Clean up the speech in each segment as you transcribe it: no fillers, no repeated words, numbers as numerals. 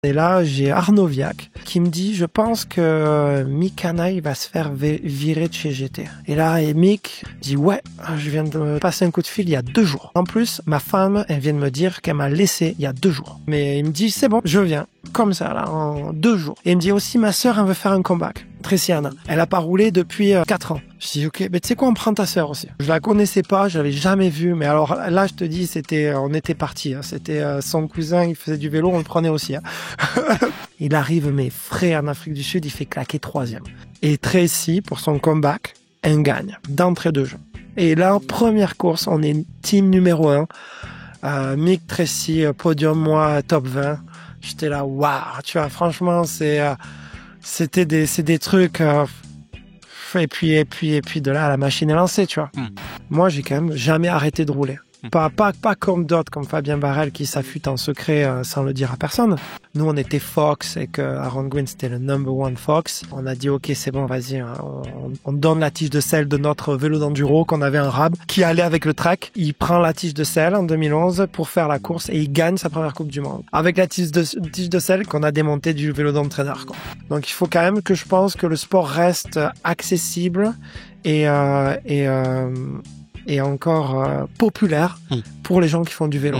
Et là, j'ai Arnaud Viac qui me dit, je pense que Mick Canaille va se faire virer de chez GT. Et là, Mick dit, ouais, je viens de me passer un coup de fil il y a 2 jours. En plus, ma femme, elle vient de me dire qu'elle m'a laissé il y a 2 jours. Mais il me dit, c'est bon, je viens. Comme ça, là, en 2 jours. Et il me dit aussi, ma sœur, elle veut faire un comeback. Tracy Anna. Elle a pas roulé depuis 4 ans. Je dis, ok, mais tu sais quoi, on prend ta sœur aussi. Je la connaissais pas, je l'avais jamais vue, mais alors là, je te dis, on était partis. Hein. C'était son cousin, il faisait du vélo, on le prenait aussi. Hein. Il arrive, mais frais en Afrique du Sud, il fait claquer 3e. Et Tracy, pour son comeback, elle gagne d'entrée de jeu. Et là, première course, on est team numéro 1. Mick, Tracy, podium, moi, top 20. J'étais là, waouh, tu vois, franchement, c'est des trucs. Et puis de là, la machine est lancée, tu vois. Moi, j'ai quand même jamais arrêté de rouler. Pas comme d'autres, comme Fabien Barrel, qui s'affûte en secret sans le dire à personne. Nous, on était Fox et que Aaron Gwin, c'était le number 1 Fox. On a dit, ok, c'est bon, vas-y, on donne la tige de selle de notre vélo d'enduro qu'on avait un rab qui allait avec le track. Il prend la tige de selle en 2011 pour faire la course et il gagne sa première Coupe du Monde. Avec la tige de selle qu'on a démontée du vélo d'entraîneur, quoi. Donc, il faut quand même que je pense que le sport reste accessible et encore populaire pour les gens qui font du vélo.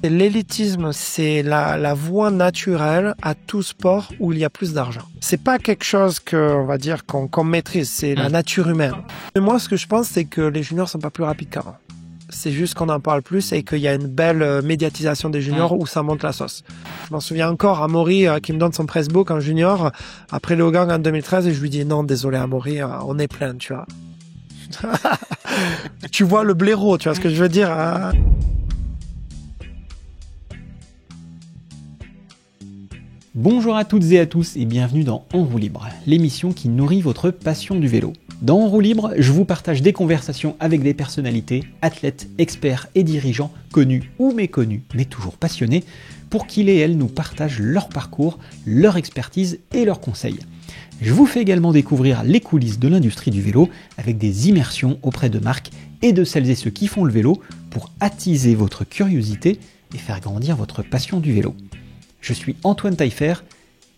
Et l'élitisme, c'est la voie naturelle à tout sport où il y a plus d'argent. C'est pas quelque chose on va dire qu'on maîtrise, c'est la nature humaine. Et moi, ce que je pense, c'est que les juniors sont pas plus rapides qu'avant. C'est juste qu'on en parle plus et qu'il y a une belle médiatisation des juniors où ça monte la sauce. Je m'en souviens encore, Amaury qui me donne son pressbook en junior après le Hogang en 2013 et je lui dis non, désolé Amaury, on est plein, tu vois. Tu vois le blaireau, tu vois ce que je veux dire, hein. Bonjour à toutes et à tous et bienvenue dans En roue libre, l'émission qui nourrit votre passion du vélo. Dans En roue libre, je vous partage des conversations avec des personnalités, athlètes, experts et dirigeants, connus ou méconnus, mais toujours passionnés, pour qu'ils et elles nous partagent leur parcours, leur expertise et leurs conseils. Je vous fais également découvrir les coulisses de l'industrie du vélo avec des immersions auprès de marques et de celles et ceux qui font le vélo pour attiser votre curiosité et faire grandir votre passion du vélo. Je suis Antoine Taillefer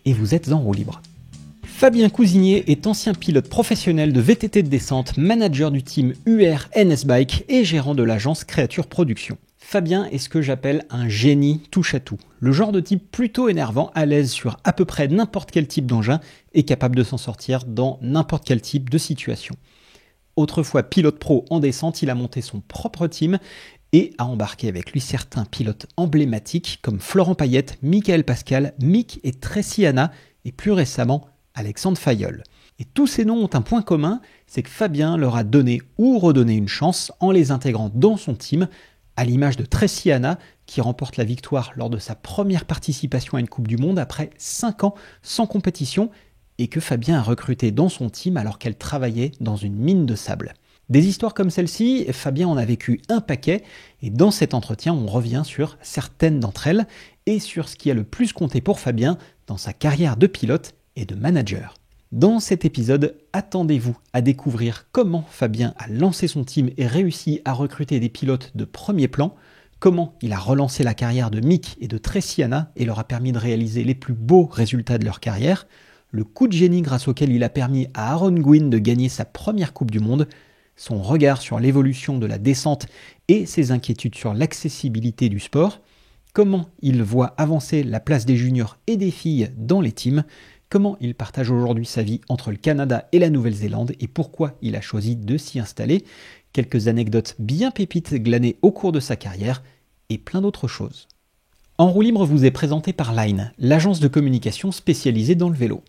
et vous êtes en roue libre. Fabien Cousinier est ancien pilote professionnel de VTT de descente, manager du team UR NS Bike et gérant de l'agence Créature Production. Fabien est ce que j'appelle un génie touche-à-tout. Le genre de type plutôt énervant, à l'aise sur à peu près n'importe quel type d'engin et capable de s'en sortir dans n'importe quel type de situation. Autrefois pilote pro en descente, il a monté son propre team et a embarqué avec lui certains pilotes emblématiques comme Florent Payette, Michael Pascal, Mick et Tracy Anna et plus récemment Alexandre Fayolle. Et tous ces noms ont un point commun, c'est que Fabien leur a donné ou redonné une chance en les intégrant dans son team, à l'image de Tracy Anna qui remporte la victoire lors de sa première participation à une Coupe du Monde après 5 ans sans compétition et que Fabien a recruté dans son team alors qu'elle travaillait dans une mine de sable. Des histoires comme celle-ci, Fabien en a vécu un paquet et dans cet entretien, on revient sur certaines d'entre elles et sur ce qui a le plus compté pour Fabien dans sa carrière de pilote et de manager. Dans cet épisode, attendez-vous à découvrir comment Fabien a lancé son team et réussi à recruter des pilotes de premier plan, comment il a relancé la carrière de Mick et de Tracy Anna et leur a permis de réaliser les plus beaux résultats de leur carrière, le coup de génie grâce auquel il a permis à Aaron Gwin de gagner sa première Coupe du Monde, son regard sur l'évolution de la descente et ses inquiétudes sur l'accessibilité du sport, comment il voit avancer la place des juniors et des filles dans les teams, comment il partage aujourd'hui sa vie entre le Canada et la Nouvelle-Zélande et pourquoi il a choisi de s'y installer, quelques anecdotes bien pépites glanées au cours de sa carrière et plein d'autres choses. En roue libre vous est présenté par Line, l'agence de communication spécialisée dans le vélo.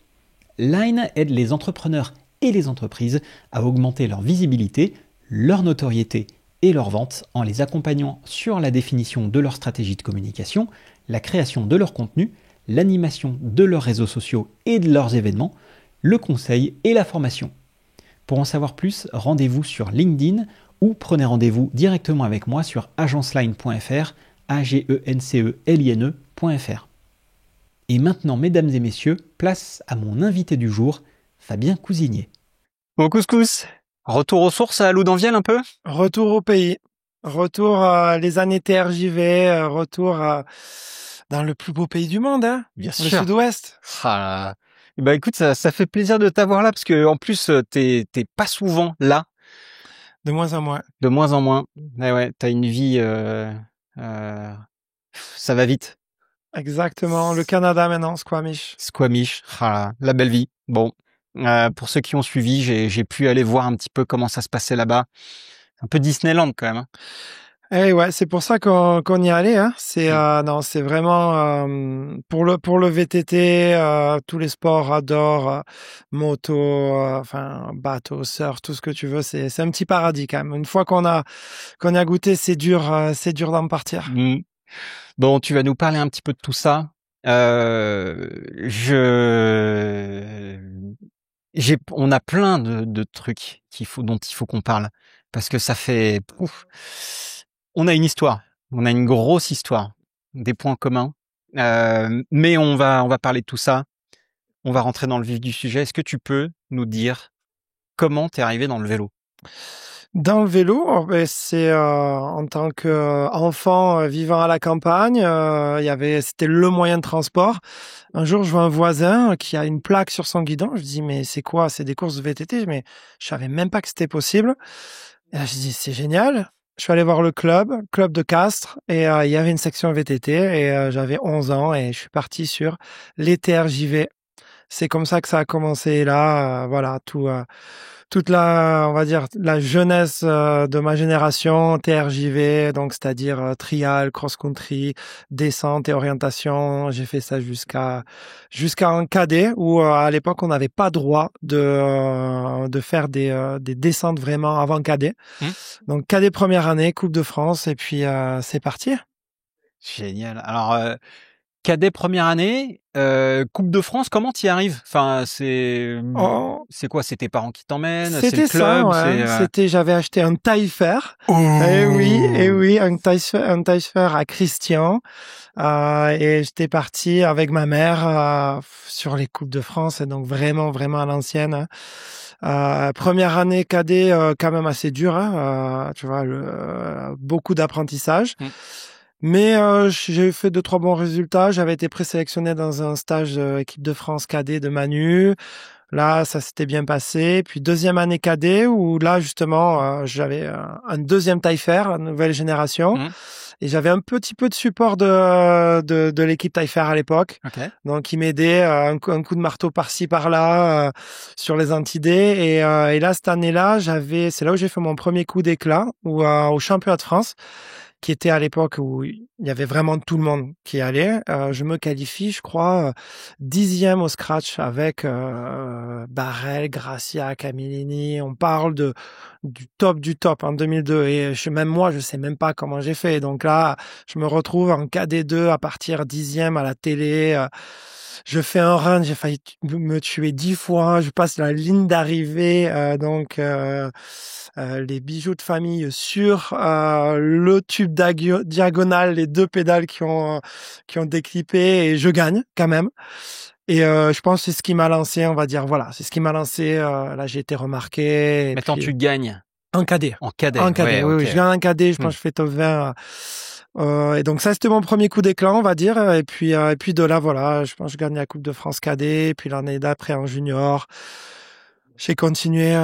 Line aide les entrepreneurs et les entreprises à augmenter leur visibilité, leur notoriété et leur vente en les accompagnant sur la définition de leur stratégie de communication, la création de leur contenu, l'animation de leurs réseaux sociaux et de leurs événements, le conseil et la formation. Pour en savoir plus, rendez-vous sur LinkedIn ou prenez rendez-vous directement avec moi sur agenceline.fr, agenceline.fr. Et maintenant, mesdames et messieurs, place à mon invité du jour, Fabien Cousinier. Bon couscous, retour aux sources à Loudanvielle un peu ? Retour au pays, retour les années TRJV, retour Dans le plus beau pays du monde, hein, Bien le sûr. Sud-Ouest. Ah, bah écoute, ça fait plaisir de t'avoir là parce que en plus t'es pas souvent là, De moins en moins. de moins en moins. Ouais, t'as une vie, euh, ça va vite. Exactement. Le Canada maintenant, Squamish. Squamish, la belle vie. Bon, pour ceux qui ont suivi, j'ai pu aller voir un petit peu comment ça se passait là-bas. Un peu Disneyland quand même. Hein. Eh ouais, c'est pour ça qu'on y allait. Hein. C'est Mm. non, c'est vraiment pour le VTT, tous les sports adorent moto, enfin bateau, surf, tout ce que tu veux. C'est un petit paradis quand même. Une fois qu'on y a goûté, c'est dur d'en partir. Mm. Bon, tu vas nous parler un petit peu de tout ça. On a plein de trucs dont il faut qu'on parle parce que ça fait, on a une histoire, on a une grosse histoire, des points communs. Mais on va parler de tout ça. On va rentrer dans le vif du sujet. Est-ce que tu peux nous dire comment t'es arrivé dans le vélo? Dans le vélo, ben, c'est en tant qu'enfant vivant à la campagne, c'était le moyen de transport. Un jour, je vois un voisin qui a une plaque sur son guidon. Je dis mais c'est quoi? C'est des courses de VTT? Mais je savais même pas que c'était possible. Et là, je dis c'est génial. Je suis allé voir le club de Castres, et il y avait une section VTT et j'avais 11 ans et je suis parti sur les TRJV. C'est comme ça que ça a commencé. Et là, voilà, toute la, on va dire, la jeunesse de ma génération, TRJV, donc c'est-à-dire trial, cross-country, descente et orientation. J'ai fait ça jusqu'à un cadet où à l'époque on n'avait pas droit de faire des descentes vraiment avant cadet. Donc cadet première année, Coupe de France, et puis c'est parti. Génial. Alors, cadet première année, Coupe de France, comment t'y arrives? Enfin, Oh, c'est quoi? C'est tes parents qui t'emmènent? C'est le c'était ça, club? ouais. J'avais acheté un taille-fer. Oh Eh oui, un taille-fer à Christian. Et j'étais parti avec ma mère sur les Coupes de France, et donc vraiment, vraiment à l'ancienne. Hein. Première année cadet, quand même assez dur, hein, tu vois, beaucoup d'apprentissage. Mais j'ai fait 2-3 bons résultats. J'avais été présélectionné dans un stage équipe de France cadet de Manu. Là, ça s'était bien passé. Puis deuxième année cadet où là justement j'avais un deuxième taille-fer, nouvelle génération. Et j'avais un petit peu de support de l'équipe taille-fer à l'époque. Okay. Donc, il m'aidait un coup de marteau par-ci, par-là, sur les antidés. Et là, cette année-là, c'est là où j'ai fait mon premier coup d'éclat, au championnat de France, qui était à l'époque où il y avait vraiment tout le monde qui allait. Je me qualifie, je crois, 10e au scratch avec Barrel, Gracia, Camillini. On parle du top en 2002. Et même moi, je sais même pas comment j'ai fait. Donc là, je me retrouve en KD2 à partir 10e à la télé. Je fais un run, j'ai failli me tuer 10 fois. Je passe la ligne d'arrivée, les bijoux de famille sur le tube diagonal, les deux pédales qui ont déclippé, et je gagne quand même. Et je pense que c'est ce qui m'a lancé, on va dire, voilà, c'est ce qui m'a lancé. Là, j'ai été remarqué. Maintenant, tu gagnes. En cadet. En cadet. En cadet, ouais, oui, okay. Je gagne en cadet, je pense que je fais top 20. Et donc ça, c'était mon premier coup d'éclat, on va dire. Et puis de là, voilà, je pense que je gagne la Coupe de France cadet. Et puis l'année d'après en junior, j'ai continué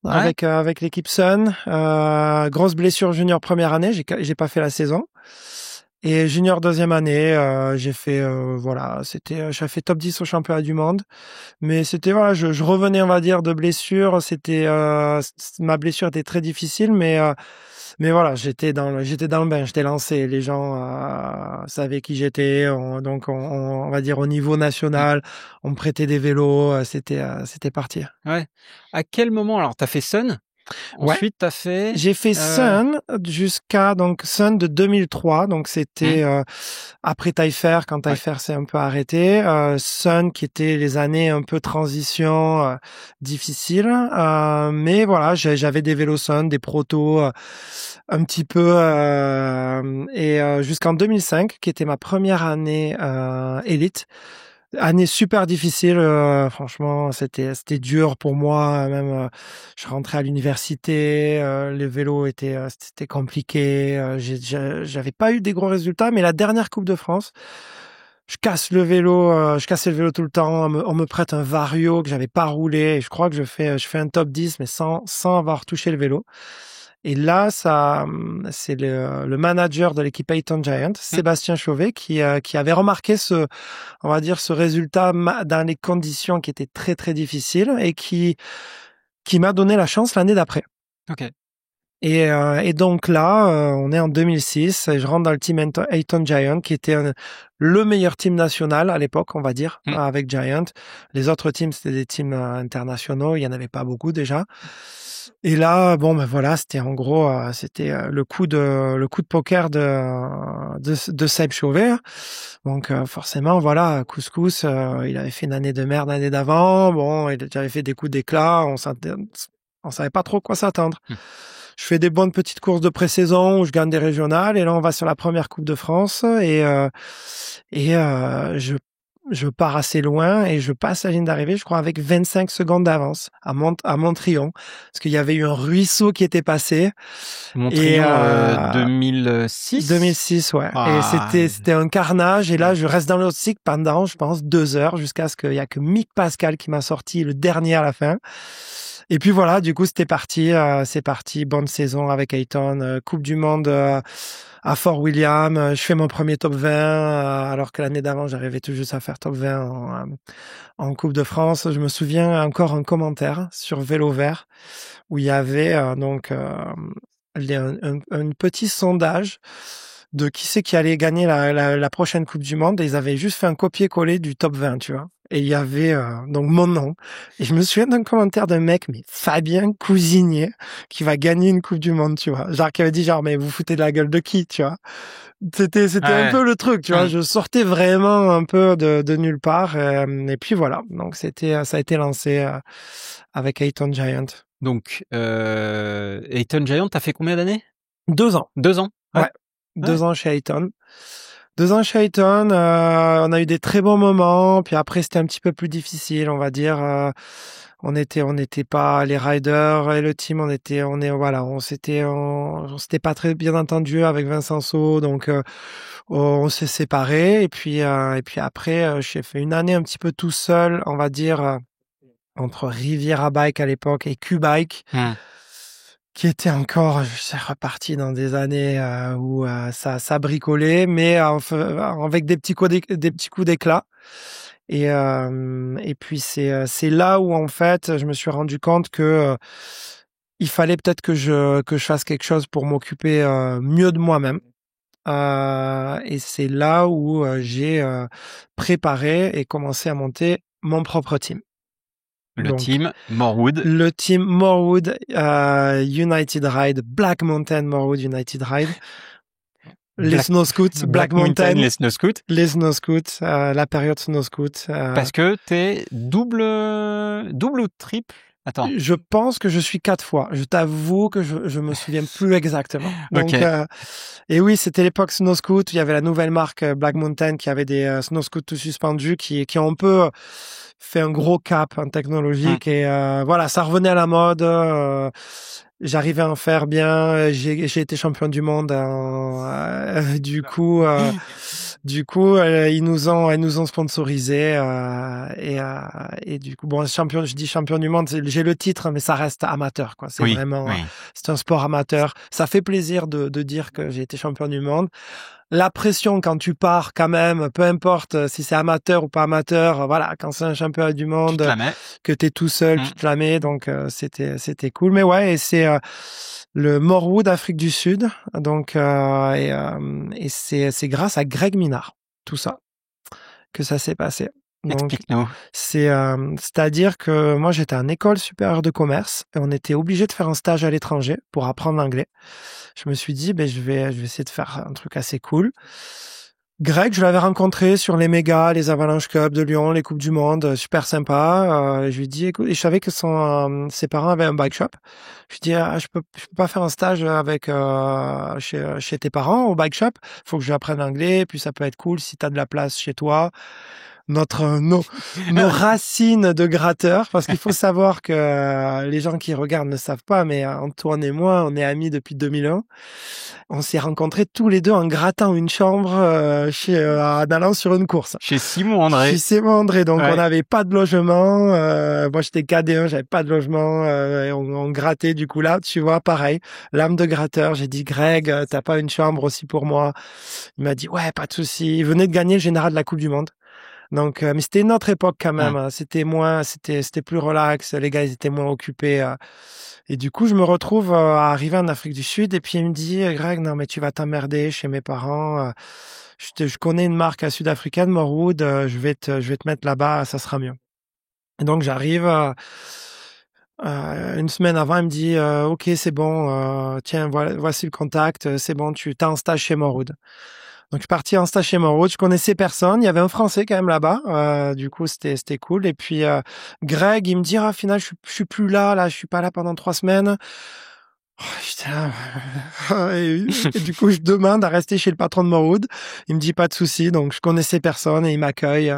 Ouais. avec l'équipe Sun. Grosse blessure junior première année, j'ai pas fait la saison. Et junior deuxième année, j'ai fait j'ai fait top 10 au championnat du monde. Mais c'était voilà, je revenais, on va dire, de blessure. Ma blessure était très difficile, mais voilà, j'étais dans le bain, j'étais lancé. Les gens savaient qui j'étais, donc on va dire au niveau national, on me prêtait des vélos, c'était parti. Ouais. À quel moment alors t'as fait Sun? Ensuite, t'as fait. J'ai fait Sun jusqu'à Sun de 2003, donc c'était après Taillefer, quand Taillefer s'est un peu arrêté. Sun qui était les années un peu transition difficiles, mais voilà, j'avais des vélos Sun, des protos un petit peu, et jusqu'en 2005, qui était ma première année élite. Année super difficile, franchement, c'était dur pour moi. Même, je rentrais à l'université, les vélos c'était compliqué. J'avais pas eu des gros résultats, mais la dernière Coupe de France, je cassais le vélo tout le temps. On me prête un Vario que j'avais pas roulé. Et je crois que je fais un top 10, mais sans avoir touché le vélo. Et là, c'est le manager de l'équipe Ayton Giant, Sébastien Chauvet, qui avait remarqué on va dire, ce résultat dans les conditions qui étaient très, très difficiles et qui m'a donné la chance l'année d'après. Ok. Et donc là, on est en 2006 et je rentre dans le team Ayton Giant qui était le meilleur team national à l'époque, on va dire, avec Giant. Les autres teams, c'était des teams internationaux. Il y en avait pas beaucoup déjà. Et là, bon, ben voilà, c'était en gros, le coup de poker de Seb Chauvet. Donc forcément, voilà, Couscous, il avait fait une année de merde l'année d'avant. Bon, il avait fait des coups d'éclat. On savait pas trop quoi s'attendre. Je fais des bonnes petites courses de pré-saison où je gagne des régionales et là on va sur la première Coupe de France et je pars assez loin et je passe la ligne d'arrivée, je crois, avec 25 secondes d'avance à Montrion parce qu'il y avait eu un ruisseau qui était passé. Montrion 2006. 2006, ouais. Et c'était un carnage et là je reste dans le cycle pendant, je pense, 2 heures jusqu'à ce qu'il y a que Mick Pascal qui m'a sorti le dernier à la fin. Et puis voilà, du coup, c'est parti, bonne saison avec Ayton, Coupe du Monde à Fort William, je fais mon premier top 20, alors que l'année d'avant, j'arrivais tout juste à faire top 20 en Coupe de France. Je me souviens encore un commentaire sur Vélo Vert où il y avait un petit sondage de qui c'est qui allait gagner la prochaine Coupe du Monde et ils avaient juste fait un copier-coller du top 20, tu vois. Et il y avait donc mon nom. Et je me souviens d'un commentaire d'un mec, mais Fabien Cousinier, qui va gagner une Coupe du Monde, tu vois. Genre, qui avait dit genre, mais vous foutez de la gueule de qui, tu vois. C'était un peu le truc, tu vois. Je sortais vraiment un peu de nulle part. Et puis voilà. Donc ça a été lancé avec Ayton Giant. Donc, Ayton Giant, t'as fait combien d'années? 2 ans. 2 ans? Ouais. 2 ans chez Ayton. 2 ans chez Ayton, on a eu des très bons moments, puis après c'était un petit peu plus difficile, on va dire. On n'était pas les riders et le team, on s'était pas très bien entendu avec Vincent Saut, donc on s'est séparés. Et puis après, j'ai fait une année un petit peu tout seul, on va dire, entre Riviera Bike à l'époque et Q-Bike. Qui était encore, je sais, reparti dans des années où ça bricolait, mais avec des petits coups d'éclat. Et puis c'est là où en fait je me suis rendu compte que il fallait peut-être que je fasse quelque chose pour m'occuper mieux de moi-même. Et c'est là où j'ai préparé et commencé à monter mon propre team. Le team Morewood. Le team Morewood United Ride, Black Mountain Morewood United Ride. Les Snow Scouts, Black Mountain, les Snow Scouts. Les Snow Scouts, la période Snow Scouts. Parce que t'es double ou triple? Attends. Je pense que je suis 4 fois. Je t'avoue que je me souviens plus exactement. Donc, et oui, c'était l'époque Snow Scoot. Il y avait la nouvelle marque Black Mountain qui avait des Snow Scouts tout suspendus qui ont un peu fait un gros cap en technologique et voilà, ça revenait à la mode. J'arrivais à en faire bien. J'ai été champion du monde. Du coup, ils nous ont sponsorisés et du coup, bon, je dis champion du monde. J'ai le titre, mais ça reste amateur, quoi. C'est vraiment, c'est un sport amateur. Ça fait plaisir de dire que j'ai été champion du monde. La pression quand tu pars quand même, peu importe si c'est amateur ou pas amateur, voilà, quand c'est un championnat du monde, que t'es tout seul, tu te la mets, donc c'était cool. Mais ouais, et c'est le Morewood Afrique du Sud, donc et c'est grâce à Greg Minard, tout ça, que ça s'est passé. Explique-nous. C'est-à-dire que moi j'étais en école supérieure de commerce et on était obligé de faire un stage à l'étranger pour apprendre l'anglais. Je me suis dit, je vais essayer de faire un truc assez cool. Greg, je l'avais rencontré sur les mégas, les Avalanche Cup de Lyon, les Coupes du Monde, super sympa. Je lui ai dit, écoute, et je savais que ses parents avaient un bike shop. Je lui ai dit, je peux pas faire un stage avec chez tes parents au bike shop. Faut que j'apprenne l'anglais, puis ça peut être cool si t'as de la place chez toi. nos racines de gratteurs, parce qu'il faut savoir que les gens qui regardent ne savent pas, mais Antoine et moi, on est amis depuis 2001. On s'est rencontrés tous les deux en grattant une chambre en allant sur une course. Chez Simon André. Chez Simon André. Donc, on n'avait pas de logement. Moi, j'étais KD1, j'avais pas de logement. Et on grattait du coup là, tu vois, pareil. L'âme de gratteur. J'ai dit, Greg, t'as pas une chambre aussi pour moi? Il m'a dit, ouais, pas de souci. Il venait de gagner le général de la Coupe du Monde. Donc, mais c'était une autre époque quand même. Hein. C'était plus relax. Les gars, ils étaient moins occupés. Et du coup, je me retrouve à arriver en Afrique du Sud. Et puis, il me dit, Greg, non, mais tu vas t'emmerder chez mes parents. Je connais une marque sud-africaine, Morwood. Je vais te mettre là-bas. Ça sera mieux. Et donc, j'arrive. Une semaine avant, il me dit, OK, c'est bon. Tiens, voici le contact. C'est bon, tu t'es en stage chez Morwood. Donc, je suis parti en stage chez Morwood. Je connaissais personne. Il y avait un Français quand même là-bas. Du coup, c'était cool. Et puis, Greg, il me dit, au final, je suis plus là. Je suis pas là pendant 3 semaines. Et du coup, je demande à rester chez le patron de Morwood. Il me dit pas de souci. Donc, je connaissais personne et il m'accueille.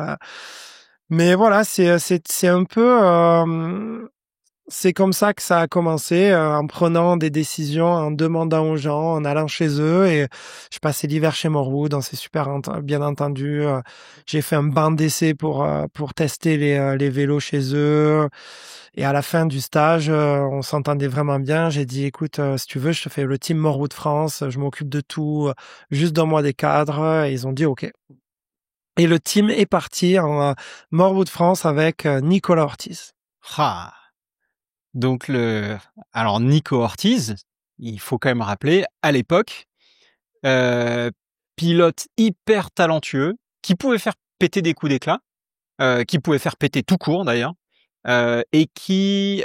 Mais voilà, c'est un peu, c'est comme ça que ça a commencé, en prenant des décisions, en demandant aux gens, en allant chez eux. Et je passais l'hiver chez Morwood, on s'est super bien entendu. J'ai fait un banc d'essai pour tester les vélos chez eux. Et à la fin du stage, on s'entendait vraiment bien. J'ai dit, écoute, si tu veux, je te fais le team Morwood France. Je m'occupe de tout, juste donne-moi des cadres. Et ils ont dit OK. Et le team est parti en Morwood France avec Nicolas Ortiz. Ah. Donc alors Nico Ortiz, il faut quand même rappeler, à l'époque, pilote hyper talentueux, qui pouvait faire péter des coups d'éclat, qui pouvait faire péter tout court d'ailleurs, et qui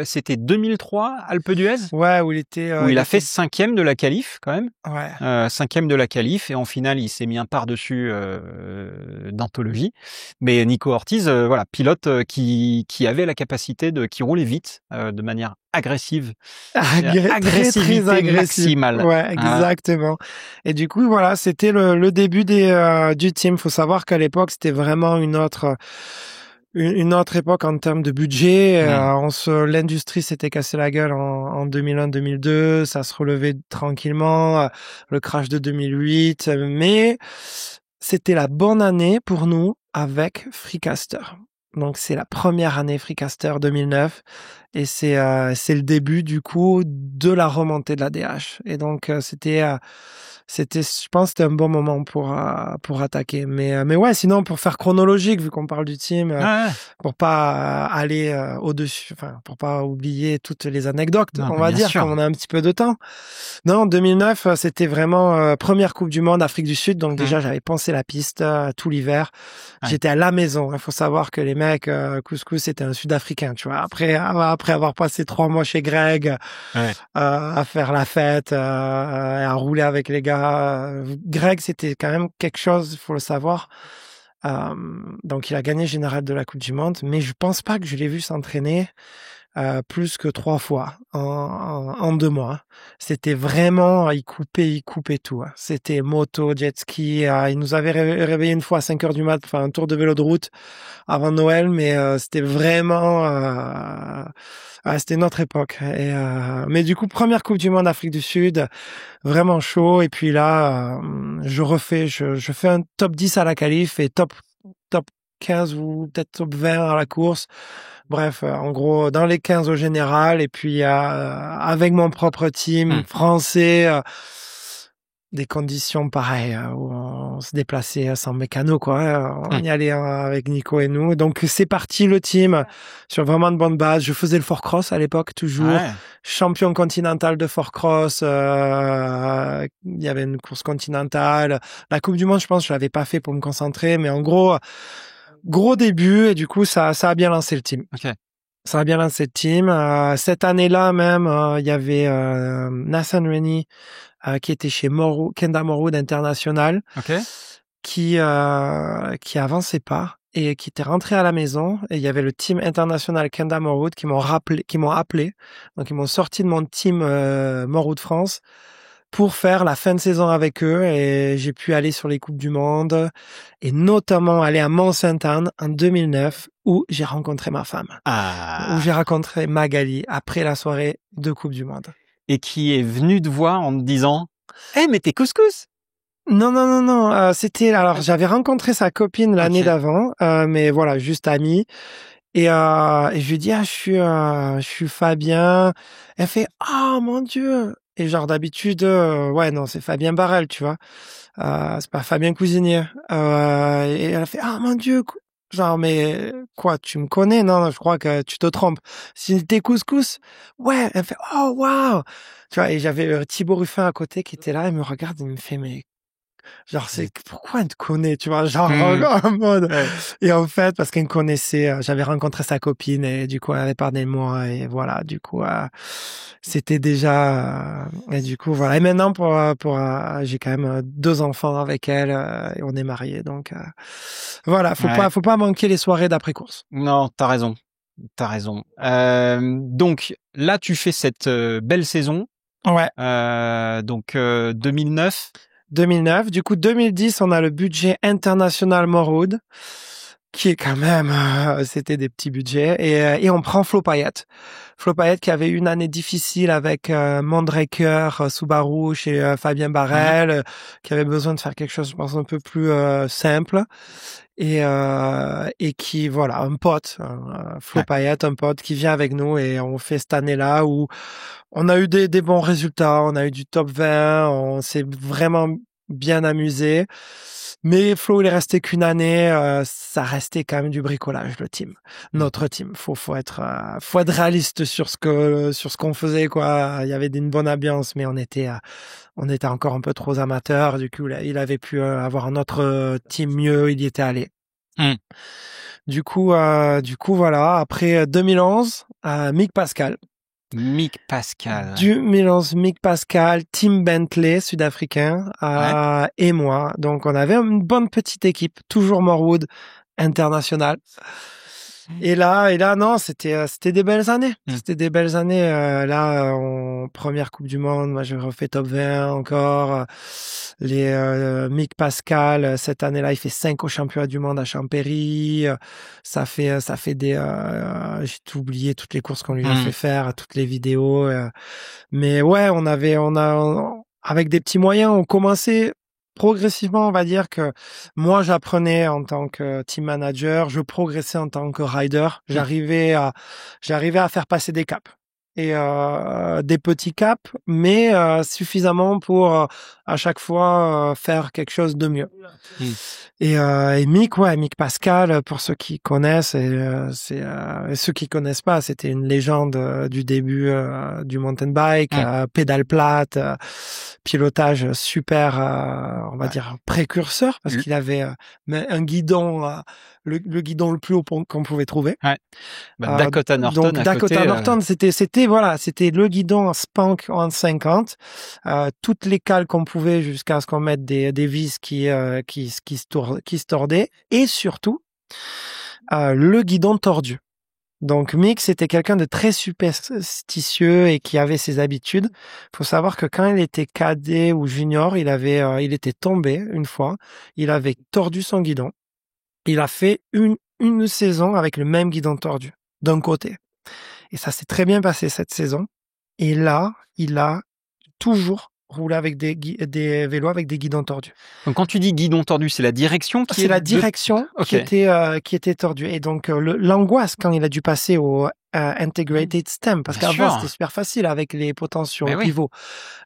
c'était 2003 Alpe d'Huez. Ouais, où il a fait 5e de la qualif quand même. Ouais. 5e de la qualif, et en finale il s'est mis un par-dessus d'anthologie. Mais Nico Ortiz, voilà, pilote qui avait la capacité qui roulait vite, de manière agressive. Agressivité très maximale. Ouais, exactement. Et du coup, voilà, c'était le début du team. Faut savoir qu'à l'époque, c'était vraiment une autre époque en termes de budget. L'industrie s'était cassé la gueule en 2001-2002. Ça se relevait tranquillement. Le crash de 2008. Mais c'était la bonne année pour nous avec Freecaster. Donc, c'est la première année Freecaster 2009. Et c'est le début, du coup, de la remontée de la DH. Et donc, je pense, c'était un bon moment pour attaquer. Mais ouais, sinon, pour faire chronologique, vu qu'on parle du team, pour pas aller au-dessus, enfin, pour pas oublier toutes les anecdotes, on va dire, comme on a un petit peu de temps. Non, 2009, c'était vraiment première Coupe du Monde Afrique du Sud. Donc déjà, j'avais pensé la piste tout l'hiver. Ouais. J'étais à la maison. Il faut savoir que les mecs, Couscous, c'était un Sud-Africain, tu vois. Après avoir passé 3 mois chez Greg, à faire la fête, à rouler avec les gars. Greg, c'était quand même quelque chose, il faut le savoir. Donc, il a gagné général de la Coupe du Monde, mais je pense pas que je l'ai vu s'entraîner plus que 3 fois en 2 mois. C'était vraiment, il coupait tout. C'était moto, jet ski. Il nous avait réveillé une fois à 5 heures du mat pour faire un tour de vélo de route avant Noël, mais c'était vraiment, c'était notre époque. Mais du coup, première Coupe du Monde Afrique du Sud, vraiment chaud. Et puis là, je fais un top 10 à la qualif et top 15 ou peut-être top 20 à la course. Bref, en gros, dans les 15 au général, et puis avec mon propre team français, des conditions pareilles, où on se déplaçait sans mécano, quoi. On y allait avec Nico et nous. Donc, c'est parti le team sur vraiment de bonnes bases. Je faisais le Fort Cross à l'époque, toujours. Ouais. Champion continental de Fort Cross. Il y avait une course continentale. La Coupe du Monde, je pense, je l'avais pas fait pour me concentrer, mais en gros début, et du coup, ça a bien lancé le team. Okay. Ça a bien lancé le team. Cette année-là même, il y avait Nathan Rennie qui était chez Kenda Morwood International, qui avançait pas et qui était rentré à la maison. Et il y avait le team international Kenda Morwood qui m'ont appelé. Donc ils m'ont sorti de mon team Morwood France. pour faire la fin de saison avec eux et j'ai pu aller sur les Coupes du Monde et notamment aller à Mont-Sainte-Anne en 2009 où j'ai rencontré ma femme, où j'ai rencontré Magali après la soirée de Coupe du Monde. Et qui est venu te voir en te disant « Eh, mais t'es couscous !» Non. Alors j'avais rencontré sa copine l'année d'avant, mais voilà, juste amie. Et je lui dis je suis Fabien. Elle fait oh mon Dieu. Et genre d'habitude ouais non c'est Fabien Barrel tu vois. C'est pas Fabien Cuisinier. Et elle fait ah mon Dieu. Genre mais quoi tu me connais non je crois que tu te trompes. Si t'es couscous ouais elle fait oh waouh tu vois et j'avais Thibaut Ruffin à côté qui était là il me regarde il me fait mais genre c'est pourquoi elle te connaît tu vois genre en mode et en fait parce qu'elle me connaissait j'avais rencontré sa copine et du coup elle avait parlé de moi et voilà du coup c'était déjà et du coup voilà et maintenant pour j'ai quand même 2 enfants avec elle et on est mariés donc voilà faut pas manquer les soirées d'après course. Non t'as raison donc là tu fais cette belle saison donc 2009. Du coup, 2010, on a le budget international Morwood, qui est quand même, c'était des petits budgets, et on prend Flo Payet. Flo Payet qui avait une année difficile avec Mondraker, Subaru chez Fabien Barrel, qui avait besoin de faire quelque chose, je pense, un peu plus simple. Et qui, voilà, un pote, Flo Payet, un pote qui vient avec nous et on fait cette année-là où on a eu des bons résultats, on a eu du top 20, on s'est vraiment bien amusé. Mais Flo, il est resté qu'une année, ça restait quand même du bricolage, le team. Notre team. Faut être réaliste sur ce qu'on faisait, quoi. Il y avait une bonne ambiance, mais on était encore un peu trop amateurs. Du coup, il avait pu avoir un autre team mieux, il y était allé. Du coup, voilà. Après 2011, Mick Pascal. 2011, Mick Pascal, Tim Bentley, sud-africain, et moi. Donc, on avait une bonne petite équipe, toujours Morwood, international. Et là, non, c'était des belles années. C'était des belles années. Là, en première Coupe du Monde, moi, j'ai refait top 20 encore. Mick Pascal, cette année-là, il fait 5 au championnat du monde à Champéry. Ça fait j'ai tout oublié, toutes les courses qu'on lui a fait faire, toutes les vidéos. Mais ouais, avec des petits moyens, on commençait progressivement, on va dire que moi, j'apprenais en tant que team manager, je progressais en tant que rider. J'arrivais à faire passer des caps et des petits caps, mais suffisamment pour à chaque fois faire quelque chose de mieux. Et Mick Pascal, pour ceux qui connaissent et ceux qui connaissent pas, c'était une légende du début du mountain bike, pédale plate, pilotage super, on va dire précurseur parce qu'il avait un guidon, le guidon le plus haut qu'on pouvait trouver. Dakota Norton. Donc Dakota Norton, c'était le guidon Spank en 50, toutes les cales qu'on pouvait jusqu'à ce qu'on mette des vis qui se tordaient et surtout le guidon tordu. Donc Mick, c'était quelqu'un de très superstitieux et qui avait ses habitudes. Faut savoir que quand il était cadet ou junior, il était tombé une fois, il avait tordu son guidon. Il a fait une saison avec le même guidon tordu d'un côté. Et ça s'est très bien passé cette saison. Et là, il a toujours roulé avec des vélos avec des guidons tordus. Donc quand tu dis guidon tordu, c'est la direction qui était tordue. Et donc l'angoisse quand il a dû passer au integrated stem, parce qu'avant c'était super facile avec les potentiaux pivots.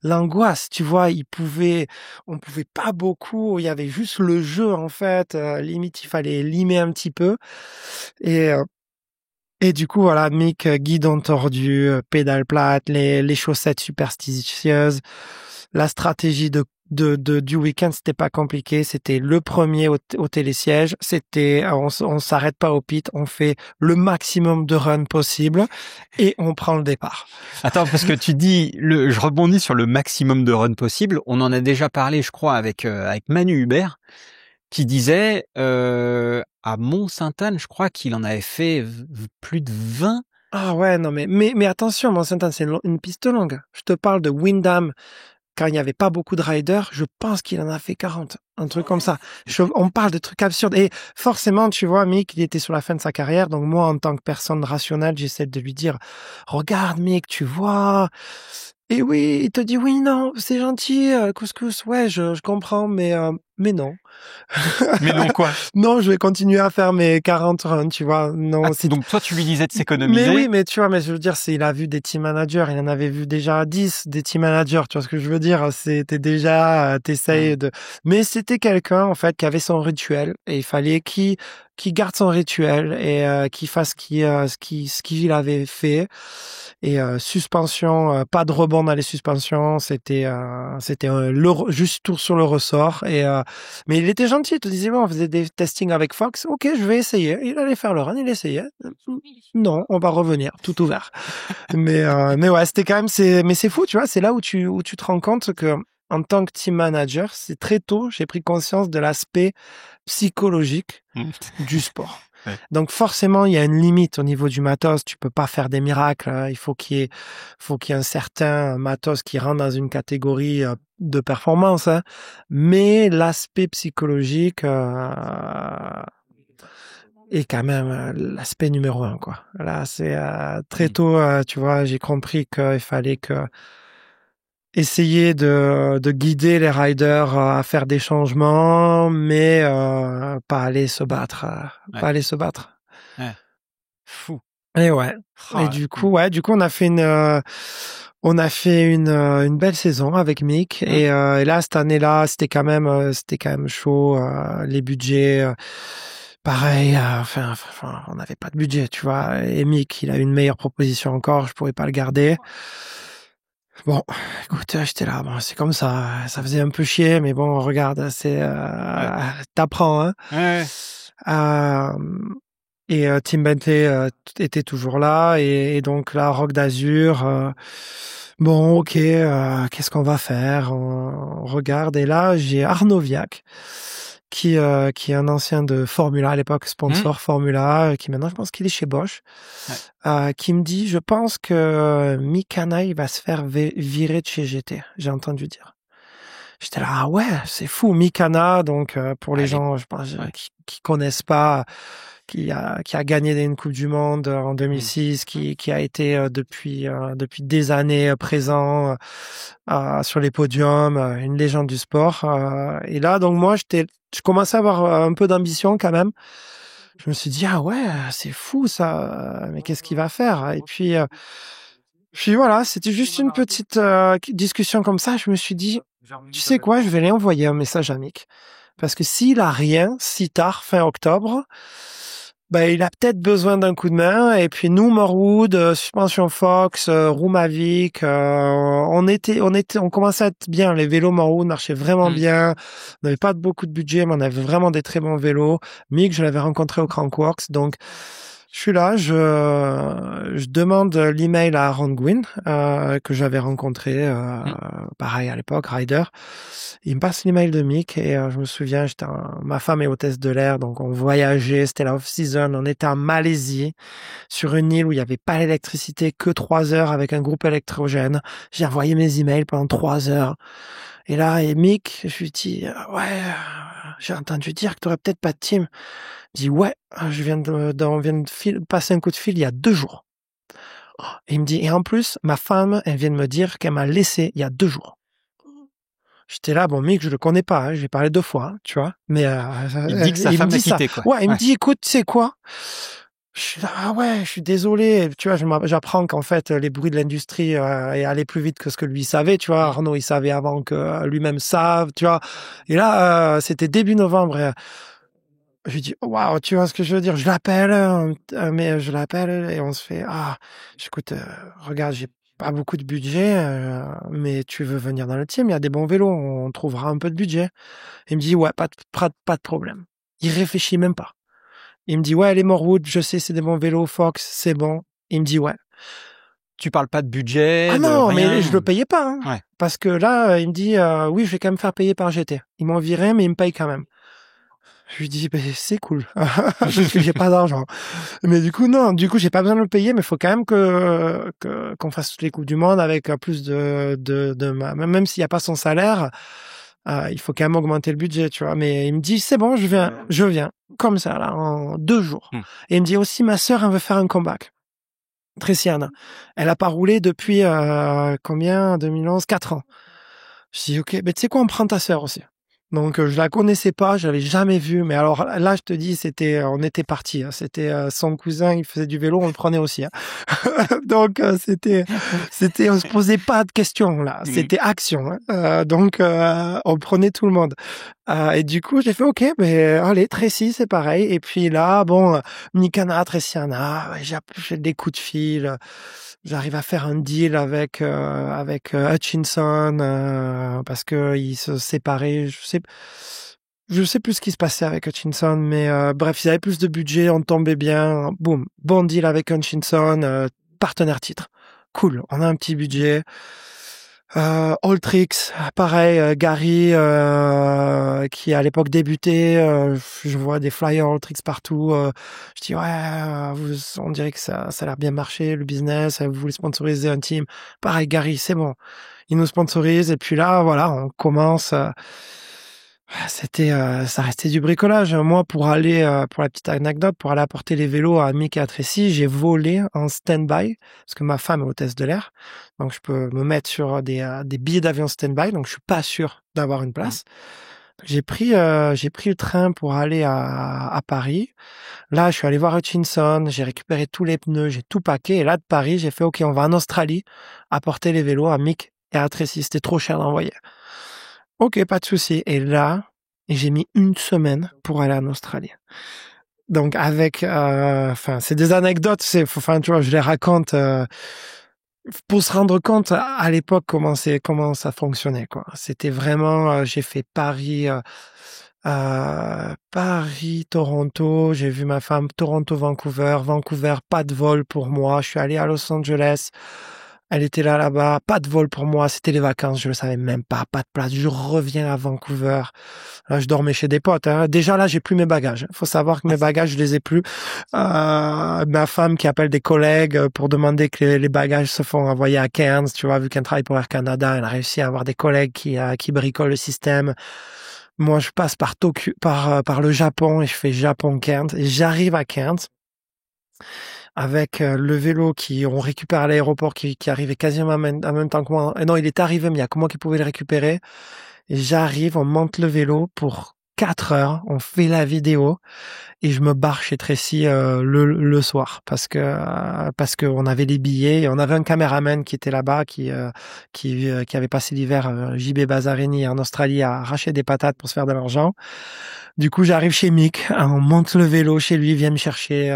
L'angoisse, tu vois, on pouvait pas beaucoup, il y avait juste le jeu en fait, limite il fallait limer un petit peu. Et du coup, voilà, Mick, guidon tordu, pédale plate, les chaussettes superstitieuses. La stratégie du week-end, c'était pas compliqué. C'était le premier au télésiège. On s'arrête pas au pit. On fait le maximum de runs possible et on prend le départ. Attends, parce que tu dis, je rebondis sur le maximum de runs possible. On en a déjà parlé, je crois, avec Manu Hubert, qui disait, à Mont-Sainte-Anne, je crois qu'il en avait fait plus de 20. Ah ouais, non, mais attention, Mont-Sainte-Anne, c'est une piste longue. Je te parle de Windham, quand il n'y avait pas beaucoup de riders, je pense qu'il en a fait 40. Un truc comme ça. On parle de trucs absurdes. Et forcément, tu vois, Mick, il était sur la fin de sa carrière. Donc moi, en tant que personne rationnelle, j'essaie de lui dire, regarde, Mick, tu vois. Et oui, il te dit, oui, non, c'est gentil, couscous, ouais, je comprends, mais non. Mais non, quoi? Non, je vais continuer à faire mes 40 runs, tu vois. Non, donc toi, tu lui disais de s'économiser. Mais oui, mais tu vois, mais je veux dire, il a vu des team managers, il en avait vu déjà 10, des team managers, tu vois ce que je veux dire? C'était déjà, t'essayes de, mais c'était quelqu'un, en fait, qui avait son rituel, et il fallait qu'il garde son rituel, et, qu'il fasse ce qu'il avait fait. Et suspension, pas de rebond dans les suspensions, c'était juste tour sur le ressort. Mais il était gentil, il te disait bon, on faisait des testings avec Fox, ok, je vais essayer. Il allait faire le run, il essayait. Non, on va revenir, tout ouvert. mais ouais, c'était quand même, mais c'est fou, tu vois, c'est là où tu te rends compte que en tant que team manager, c'est très tôt, j'ai pris conscience de l'aspect psychologique du sport. Ouais. Donc forcément, il y a une limite au niveau du matos. Tu peux pas faire des miracles. Hein. Il faut qu'il y ait un certain matos qui rentre dans une catégorie de performance. Hein. Mais l'aspect psychologique est quand même l'aspect numéro 1, quoi. Là, c'est très tôt, tu vois, j'ai compris qu'il fallait essayer de guider les riders à faire des changements, mais pas aller se battre. Pas aller se battre. Ouais. Fou. Et ouais. Et du coup, on a fait une belle saison avec Mick. Et là, cette année-là, c'était quand même chaud. Les budgets, pareil. Enfin, on n'avait pas de budget, tu vois. Et Mick, il a une meilleure proposition encore. Je pourrais pas le garder. Bon, écoute, j'étais là. Bon, c'est comme ça. Ça faisait un peu chier, mais bon, regarde, t'apprends, hein. Ouais. Et Tim Bentley était toujours là, et donc là, Rock d'Azur, bon, ok, qu'est-ce qu'on va faire? On regarde, et là, j'ai Arnaud Viac, qui est un ancien de Formula, à l'époque sponsor Formula, qui maintenant, je pense qu'il est chez Bosch, qui me dit, je pense que Mick Hanaï va se faire virer de chez GT, j'ai entendu dire. J'étais là, ah ouais, c'est fou, Mick Hana, donc pour les gens, je pense, qui connaissent pas, qui a gagné une Coupe du Monde en 2006, qui a été depuis des années présent sur les podiums, une légende du sport. Et là, donc moi, je commençais à avoir un peu d'ambition quand même. Je me suis dit, ah ouais, c'est fou ça, mais qu'est-ce qu'il va faire? Et puis voilà, c'était juste une petite discussion comme ça. Je me suis dit, tu sais quoi, je vais lui envoyer un message à Mick. Parce que s'il a rien, si tard, fin octobre, il a peut-être besoin d'un coup de main. Et puis nous, Morwood, suspension Fox, roue Mavic, on commençait à être bien. Les vélos Morwood marchaient vraiment bien. On n'avait pas beaucoup de budget, mais on avait vraiment des très bons vélos. Mick, je l'avais rencontré au Crankworx, donc je suis là, je demande l'email à Aaron Gwyn, que j'avais rencontré, pareil à l'époque, rider. Il me passe l'email de Mick, et je me souviens, ma femme est hôtesse de l'air, donc on voyageait, c'était la off-season, on était en Malaisie, sur une île où il n'y avait pas l'électricité, que 3 heures avec un groupe électrogène. J'ai envoyé mes emails pendant 3 heures. Et là, Mick, je lui dis, ouais, j'ai entendu dire que tu aurais peut-être pas de team. Il dit, ouais, on vient de passer un coup de fil il y a 2 jours. Et il me dit, et en plus, ma femme, elle vient de me dire qu'elle m'a laissé il y a 2 jours. J'étais là, bon, Mick, je le connais pas, hein, j'ai parlé 2 fois, hein, tu vois. Mais il dit que sa femme l'a quitté, quoi. Ouais, il me dit, écoute, tu sais quoi? Je suis là, ah ouais, je suis désolé. Tu vois, j'apprends qu'en fait, les bruits de l'industrie est allé plus vite que ce que lui savait. Tu vois, Arnaud, il savait avant que lui-même savent. Tu vois. Et là, c'était début novembre. Je lui dis, waouh, tu vois ce que je veux dire? Je l'appelle, et on se fait, écoute, regarde, j'ai pas beaucoup de budget, mais tu veux venir dans le team? Il y a des bons vélos, on trouvera un peu de budget. Il me dit, ouais, pas de problème. Il réfléchit même pas. Il me dit, ouais, les Morwood, je sais, c'est des bons vélos, Fox, c'est bon. Il me dit, ouais. Tu parles pas de budget? Ah non, mais je le payais pas, hein. Ouais. Parce que là, il me dit, oui, je vais quand même faire payer par GT. Ils m'ont viré, mais ils me payent quand même. Je lui dis, c'est cool. J'ai pas d'argent. Mais du coup, non. Du coup, j'ai pas besoin de le payer, mais il faut quand même qu'on fasse toutes les Coupes du Monde avec plus même s'il y a pas son salaire, il faut quand même augmenter le budget, tu vois. Mais il me dit, c'est bon, je viens. Comme ça, là, en 2 jours. Et il me dit aussi, ma sœur, elle veut faire un comeback. Tracy Anna. Elle a pas roulé depuis, 2011? 4 ans. Je dis, OK, mais tu sais quoi, on prend ta sœur aussi. Donc, je la connaissais pas, je l'avais jamais vue. Mais alors là, je te dis, on était partis. Hein. C'était son cousin, il faisait du vélo, on le prenait aussi. Hein. Donc, c'était, on se posait pas de questions là. C'était action. Hein. Donc, on prenait tout le monde. Et du coup, j'ai fait OK, mais allez, Tracy, c'est pareil. Et puis là, bon, Nikana, Tracy Anna, j'ai des coups de fil. J'arrive à faire un deal avec Hutchinson parce que ils se séparaient. Je sais plus ce qui se passait avec Hutchinson, mais bref, ils avaient plus de budget, on tombait bien. Boum, bon deal avec Hutchinson, partenaire titre. Cool, on a un petit budget. Alltrix, pareil, Gary qui à l'époque débutait, je vois des flyers Alltrix partout. Je dis on dirait que ça a l'air bien marché le business. Vous voulez sponsoriser un team? Pareil, Gary, c'est bon, il nous sponsorise et puis là, voilà, on commence. Ça restait du bricolage. Moi, pour la petite anecdote, pour aller apporter les vélos à Mick et à Tracy, j'ai volé en stand-by parce que ma femme est hôtesse de l'air, donc je peux me mettre sur des billets d'avion stand-by, donc je suis pas sûr d'avoir une place. J'ai pris le train pour aller à Paris. Là, je suis allé voir Hutchinson, j'ai récupéré tous les pneus, j'ai tout packé et là de Paris, j'ai fait OK, on va en Australie apporter les vélos à Mick et à Tracy. C'était trop cher d'envoyer. OK, pas de souci. Et là, j'ai mis 1 semaine pour aller en Australie. Donc avec, c'est des anecdotes, tu vois, je les raconte pour se rendre compte à l'époque comment ça fonctionnait, quoi. C'était vraiment, j'ai fait Paris, Toronto, j'ai vu ma femme, Toronto, Vancouver, pas de vol pour moi. Je suis allé à Los Angeles. Elle était là-bas, pas de vol pour moi, c'était les vacances, je le savais même pas de place. Je reviens à Vancouver. Là, je dormais chez des potes. Hein. Déjà là, j'ai plus mes bagages. Faut savoir que mes bagages, je les ai plus. Ma femme qui appelle des collègues pour demander que les bagages se font envoyer à Cairns, tu vois, vu qu'elle travaille pour Air Canada, elle a réussi à avoir des collègues qui bricolent le système. Moi, je passe par Tokyo, par le Japon et je fais Japon-Cairns. Et j'arrive à Cairns avec le vélo on récupère à l'aéroport qui arrivait quasiment en même temps que moi. Non, il est arrivé, mais il y a que moi qui pouvais le récupérer. Et j'arrive, on monte le vélo pour 4 heures, on fait la vidéo et je me barre chez Tracy le soir parce que on avait les billets et on avait un caméraman qui était là-bas qui avait passé l'hiver JB Bazarini en Australie à arracher des patates pour se faire de l'argent. Du coup, j'arrive chez Mick, on monte le vélo chez lui, il vient me chercher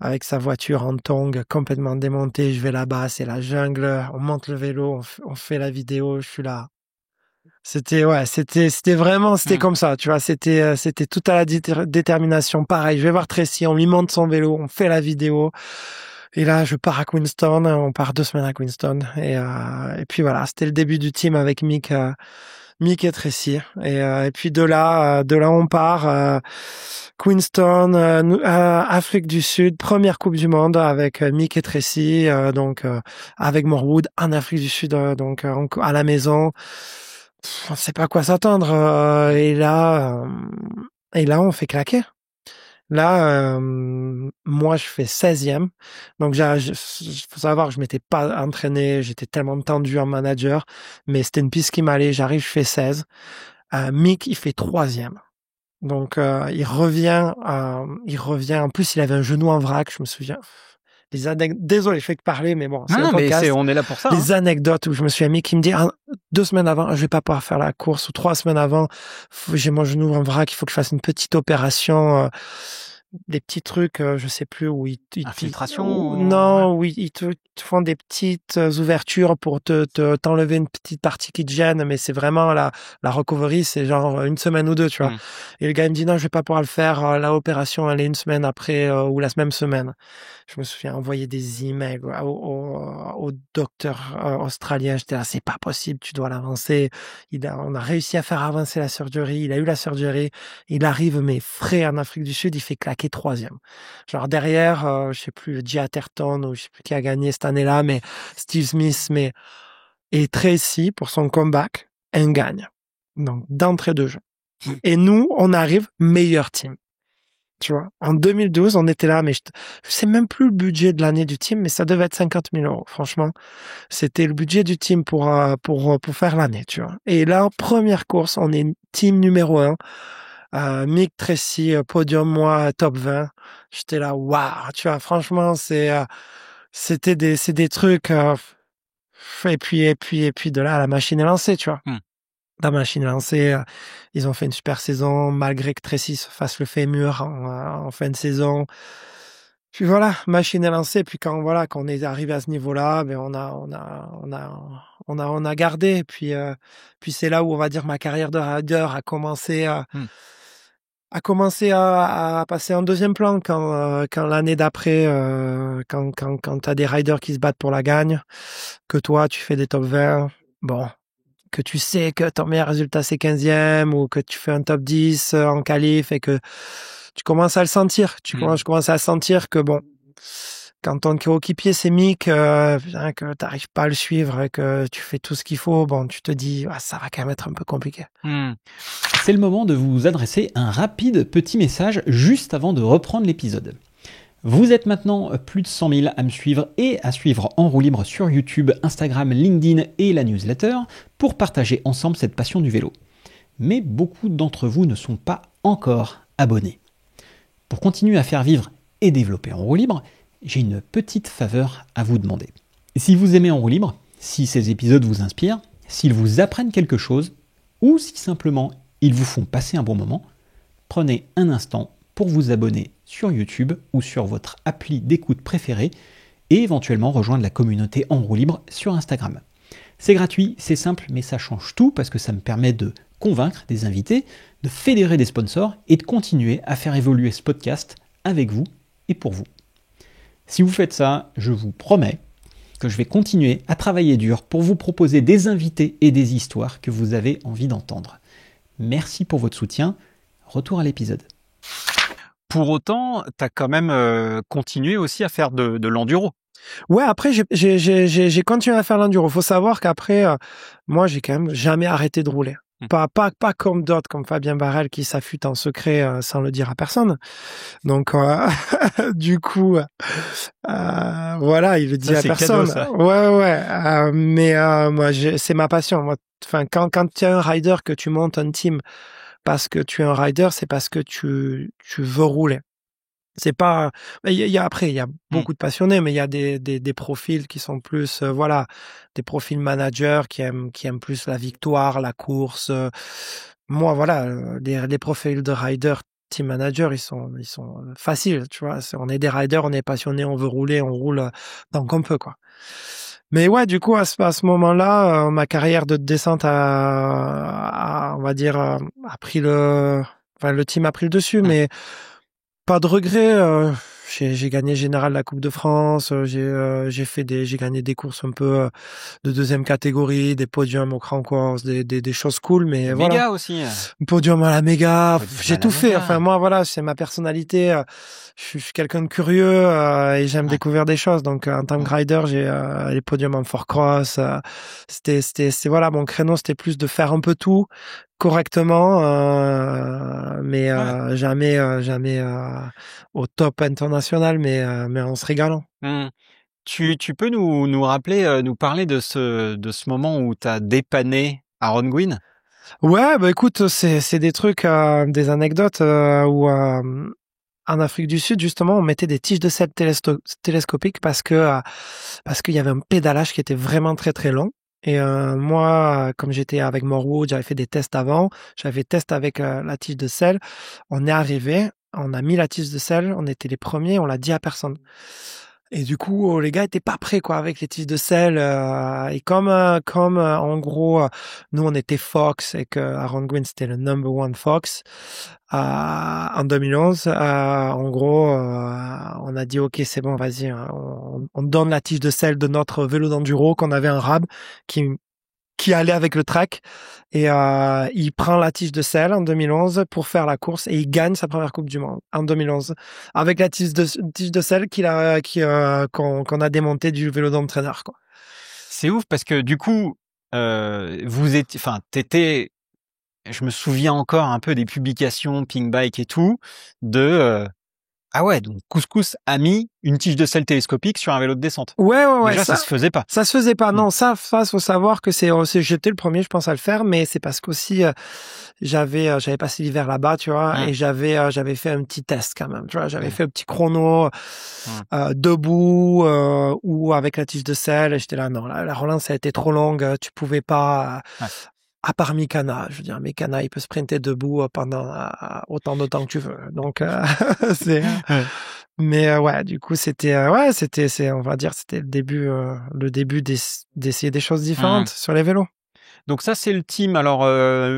avec sa voiture en tongs complètement démontée, je vais là-bas, c'est la jungle, on monte le vélo, on fait la vidéo, je suis là. C'était vraiment comme ça, tu vois, c'était tout à la détermination. Pareil, je vais voir Tracy, on lui monte son vélo, on fait la vidéo. Et là, je pars à Queenstown, on part 2 semaines à Queenstown et puis voilà, c'était le début du team avec Mick et Tracy et puis de là on part Queenstown, Afrique du Sud, première Coupe du Monde avec Mick et Tracy, avec Morwood en Afrique du Sud, à la maison. On sait pas à quoi s'attendre et là on fait claquer. Là moi je fais 16e. Donc faut savoir que je m'étais pas entraîné, j'étais tellement tendu en manager, mais c'était une piste qui m'allait, j'arrive, je fais 16. Mick il fait 3e. Donc il revient en plus il avait un genou en vrac, je me souviens. Désolé, je fais que parler, mais bon, c'est un podcast. On est là pour ça. Les anecdotes où je me suis mis qui me dit 2 semaines avant, je vais pas pouvoir faire la course, ou 3 semaines avant, j'ai mon genou en vrac, il faut que je fasse une petite opération. des petits trucs, je sais plus où Infiltration non, où ils te font des petites ouvertures pour t'enlever une petite partie qui te gêne, mais c'est vraiment la recovery, c'est genre une semaine ou deux, tu vois. Et le gars il me dit non, je vais pas pouvoir le faire, l'opération elle est une semaine après ou la même semaine. Je me souviens envoyer des emails au docteur australien, j'étais là, c'est pas possible, tu dois l'avancer. On a réussi à faire avancer la surgery, il a eu la surgery, il arrive mais frais en Afrique du Sud, il fait claquer 3e. Genre derrière, je sais plus, Jay Atherton ou je sais plus qui a gagné cette année-là, mais Steve Smith, et Tracy pour son comeback, elle gagne. Donc d'entrée de jeu. Et nous, on arrive meilleur team. Tu vois, en 2012, on était là, mais je sais même plus le budget de l'année du team, mais ça devait être 50 000 €. Franchement, c'était le budget du team pour faire l'année, tu vois. Et là, première course, on est team numéro 1. Mick, Tracy, podium, moi, top 20. J'étais là, waouh, tu vois, franchement, c'est des trucs, et puis de là, la machine est lancée, tu vois. La machine est lancée, ils ont fait une super saison, malgré que Tracy se fasse le fémur en fin de saison. Puis voilà, machine est lancée, puis quand on est arrivé à ce niveau-là, ben on a gardé, puis c'est là où on va dire ma carrière de rider a commencé à passer en deuxième plan quand l'année d'après, quand t'as des riders qui se battent pour la gagne, que toi tu fais des top 20, bon, que tu sais que ton meilleur résultat c'est 15e ou que tu fais un top 10 en qualif et que tu commences à le sentir, je commence à sentir que bon, quand ton coéquipier c'est Mick, que t'arrives pas à le suivre et que tu fais tout ce qu'il faut, bon, tu te dis, ça va quand même être un peu compliqué. C'est le moment de vous adresser un rapide petit message juste avant de reprendre l'épisode. Vous êtes maintenant plus de 100 000 à me suivre et à suivre En Roue Libre sur YouTube, Instagram, LinkedIn et la newsletter pour partager ensemble cette passion du vélo. Mais beaucoup d'entre vous ne sont pas encore abonnés. Pour continuer à faire vivre et développer En Roue Libre, j'ai une petite faveur à vous demander. Si vous aimez En Roue Libre, si ces épisodes vous inspirent, s'ils vous apprennent quelque chose, ou si simplement ils vous font passer un bon moment, prenez un instant pour vous abonner sur YouTube ou sur votre appli d'écoute préférée et éventuellement rejoindre la communauté En Roue Libre sur Instagram. C'est gratuit, c'est simple, mais ça change tout parce que ça me permet de convaincre des invités, de fédérer des sponsors et de continuer à faire évoluer ce podcast avec vous et pour vous. Si vous faites ça, je vous promets que je vais continuer à travailler dur pour vous proposer des invités et des histoires que vous avez envie d'entendre. Merci pour votre soutien. Retour à l'épisode. Pour autant, t'as quand même continué aussi à faire de l'enduro. Ouais, après j'ai continué à faire l'enduro. Faut savoir qu'après, moi j'ai quand même jamais arrêté de rouler. Pas comme d'autres, comme Fabien Barrel qui s'affûte en secret sans le dire à personne. Donc du coup, voilà, il le dit à personne. Cadeau, ça. Ouais. Mais moi, c'est ma passion. Moi, enfin, quand tu es un rider, que tu montes un team parce que tu es un rider, c'est parce que tu veux rouler. C'est pas, il y a beaucoup de passionnés, mais il y a des profils qui sont plus, des profils managers qui aiment plus la victoire, la course. Moi, voilà, les profils de rider, team manager, ils sont faciles, tu vois. On est des riders, on est passionnés, on veut rouler, on roule tant qu'on peut, quoi. Mais ouais, du coup, à ce moment-là, ma carrière de descente on va dire, a pris le team a pris le dessus, mais pas de regret. J'ai gagné général la Coupe de France. J'ai gagné des courses un peu de deuxième catégorie, des podiums au Grand Course, des choses cool. Mais voilà. Méga aussi. Podium à la méga. J'ai tout fait. Méga. Enfin moi voilà, c'est ma personnalité. Je suis quelqu'un de curieux et j'aime découvrir des choses. Donc en tant que rider, j'ai les podiums en four cross. C'est voilà, mon créneau, c'était plus de faire un peu tout correctement, mais jamais au top international, mais en se régalant. Tu peux nous rappeler, nous parler de ce moment où t'as dépanné Aaron Gwin? Ouais, bah écoute, c'est des trucs, des anecdotes où en Afrique du Sud, justement, on mettait des tiges de sel télescopiques parce qu'il y avait un pédalage qui était vraiment très très long. Et moi, comme j'étais avec Morwood, j'avais fait des tests avant, j'avais fait test avec la tige de sel. On est arrivé on a mis la tige de sel, on était les premiers, on l'a dit à personne. Et du coup, les gars étaient pas prêts, quoi, avec les tiges de sel. Et comme en gros, nous on était Fox et que Aaron Gwyn c'était le number one Fox en 2011. En gros, on a dit ok, c'est bon, vas-y, hein, on donne la tige de sel de notre vélo d'enduro qu'on avait un rab qui allait avec le track et il prend la tige de sel en 2011 pour faire la course et il gagne sa première Coupe du Monde en 2011 avec la tige de sel qu'on a démontée du vélo d'entraîneur, quoi. C'est ouf parce que du coup, t'étais, je me souviens encore un peu des publications Pink Bike et tout, ah ouais, donc Couscous a mis une tige de sel télescopique sur un vélo de descente. Ouais. Déjà, ça se faisait pas. Ça se faisait pas. Non, ça, faut savoir que j'étais le premier, je pense, à le faire, mais c'est parce qu'aussi, j'avais passé l'hiver là-bas, tu vois, et j'avais fait un petit test quand même, tu vois, j'avais fait un petit chrono, debout, ou avec la tige de sel, et j'étais là, non, la relance, a été trop longue, tu pouvais pas, à part Mikana, je veux dire, Mikana, il peut sprinter debout pendant autant de temps que tu veux. Donc, mais ouais, du coup, c'était, on va dire, c'était le début d'essayer des choses différentes sur les vélos. Donc ça, c'est le team. Alors,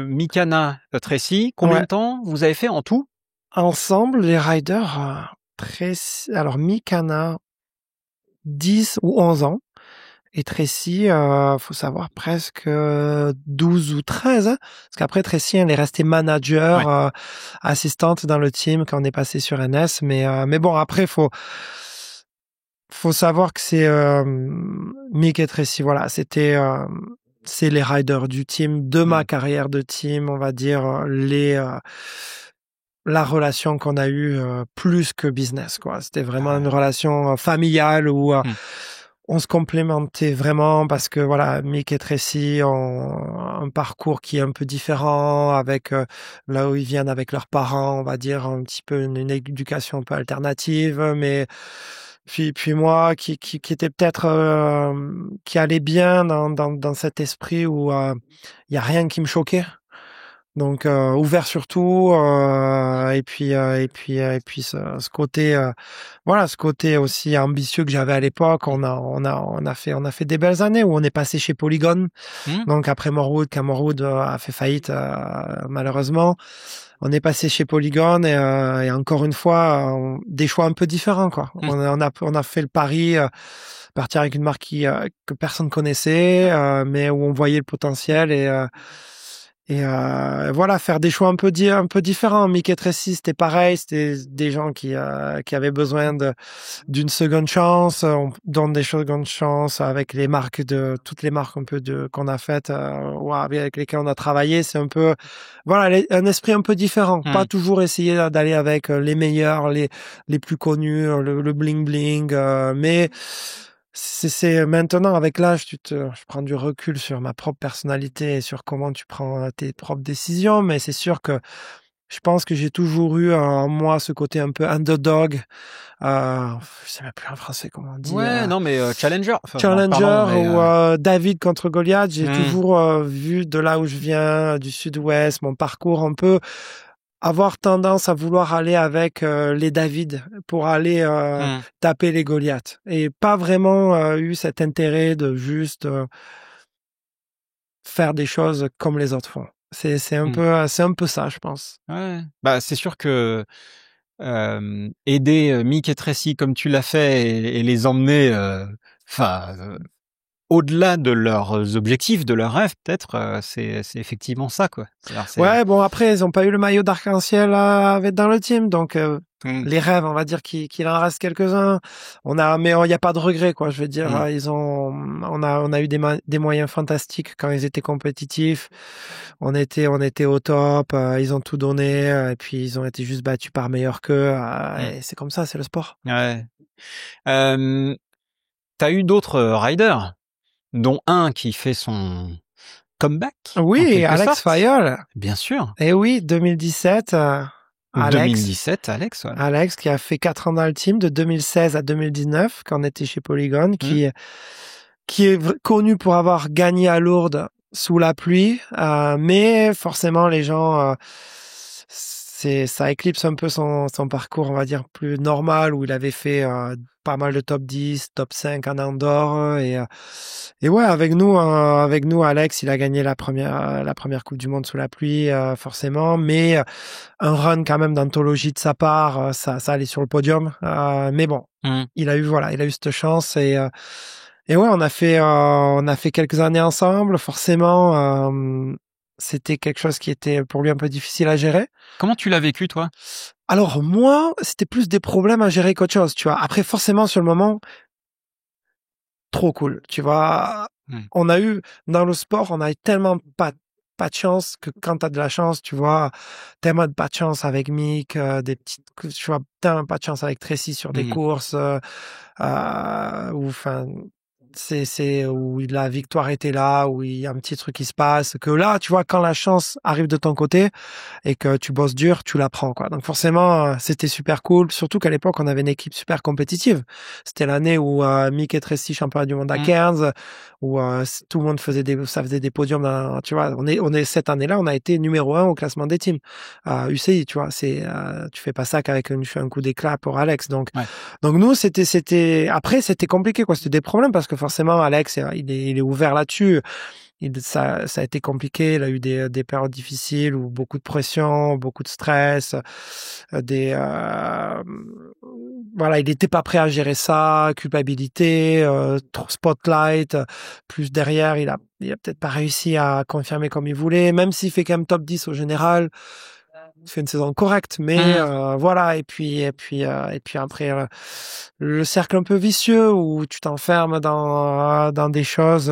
Mikana, Tracy, combien de temps vous avez fait en tout? Ensemble, les riders, alors Mikana, 10 ou 11 ans. Et Tracy, faut savoir presque 12 ou 13, hein, parce qu'après Tracy, elle est restée manager, assistante dans le team quand on est passé sur NS. Mais bon, après, faut savoir que c'est Mick et Tracy, voilà, c'est les riders du team de ma carrière de team, on va dire la relation qu'on a eue plus que business, quoi. C'était vraiment une relation familiale où on se complémentait vraiment parce que voilà, Mick et Tracy ont un parcours qui est un peu différent avec là où ils viennent avec leurs parents, on va dire un petit peu une éducation un peu alternative, mais puis moi qui était peut-être qui allait bien dans cet esprit où il y a rien qui me choquait. Donc ouvert sur tout et puis ce côté ce côté aussi ambitieux que j'avais à l'époque. On a fait des belles années où on est passé chez Polygon. Donc après Morwood, quand Morwood a fait faillite malheureusement, on est passé chez Polygon et encore une fois des choix un peu différents, quoi. On a fait le pari partir avec une marque que personne connaissait mais où on voyait le potentiel et voilà, faire des choix un peu différents. Mick et Tracy, c'était pareil, c'était des gens qui avaient besoin d'une seconde chance. On donne des secondes chances avec les marques toutes les marques un peu qu'on a faites, avec lesquelles on a travaillé. C'est un peu, voilà, un esprit un peu différent. Pas toujours essayer d'aller avec les meilleurs, les plus connus, le bling bling, mais c'est maintenant avec l'âge, je prends du recul sur ma propre personnalité et sur comment tu prends tes propres décisions, mais c'est sûr que je pense que j'ai toujours eu en moi ce côté un peu underdog. Je sais même plus en français comment on dit. Ouais, non, mais challenger. Enfin, ou David contre Goliath. J'ai toujours vu de là où je viens, du sud-ouest, mon parcours un peu avoir tendance à vouloir aller avec les David pour aller taper les Goliaths et pas vraiment eu cet intérêt de juste faire des choses comme les autres font. C'est un peu ça, je pense. Ouais. Bah c'est sûr que aider Mick et Tracy comme tu l'as fait et les emmener au-delà de leurs objectifs, de leurs rêves, peut-être, c'est effectivement ça, quoi. Ouais, bon, après, ils ont pas eu le maillot d'arc-en-ciel dans le team, donc les rêves, on va dire qu'il en reste quelques-uns. Mais il y a pas de regret, quoi. Je veux dire, on a eu des moyens fantastiques quand ils étaient compétitifs. On était au top. Ils ont tout donné, et puis ils ont été juste battus par meilleurs qu'eux. Et c'est comme ça, c'est le sport. Ouais. T'as eu d'autres riders, dont un qui fait son comeback. Oui, Alex Fayol. Bien sûr. Et oui, 2017. Alex, ouais. Alex qui a fait 4 ans dans le team de 2016 à 2019 quand on était chez Polygon, qui est connu pour avoir gagné à Lourdes sous la pluie, mais forcément les gens ça éclipse un peu son parcours, on va dire, plus normal, où il avait fait pas mal de top 10, top 5 en Andorre. Et ouais, avec nous, Alex, il a gagné la première Coupe du Monde sous la pluie, forcément. Mais un run quand même d'anthologie de sa part, ça allait sur le podium. Mais bon, il a eu cette chance. Et ouais, on a fait quelques années ensemble. Forcément, c'était quelque chose qui était pour lui un peu difficile à gérer. Comment tu l'as vécu, toi? Alors moi, c'était plus des problèmes à gérer qu'autre chose, tu vois. Après, forcément, sur le moment, trop cool, tu vois. On a eu, dans le sport, on a eu tellement pas de chance que quand t'as de la chance, tu vois, tellement de pas de chance avec Mick, tu vois, tellement pas de chance avec Tracy sur des courses, ou enfin, c'est où la victoire était là, où il y a un petit truc qui se passe, que là, tu vois, quand la chance arrive de ton côté et que tu bosses dur, tu la prends, quoi. Donc forcément, c'était super cool, surtout qu'à l'époque, on avait une équipe super compétitive. C'était l'année où Mick et Tracy championnat du monde à Cairns, où tout le monde faisait des podiums tu vois, cette année-là, on a été numéro 1 au classement des teams. UCI, tu vois, tu fais pas ça qu'avec un coup d'éclat pour Alex. Donc nous, après, c'était compliqué, quoi. C'était des problèmes parce que forcément, Alex, il est ouvert là-dessus. Ça a été compliqué. Il a eu des périodes difficiles où beaucoup de pression, beaucoup de stress, voilà, il n'était pas prêt à gérer ça, culpabilité, trop spotlight. Plus derrière, il a peut-être pas réussi à confirmer comme il voulait, même s'il fait quand même top 10 au général. Il fait une saison correcte, mais voilà. Et puis après, le cercle un peu vicieux où tu t'enfermes dans des choses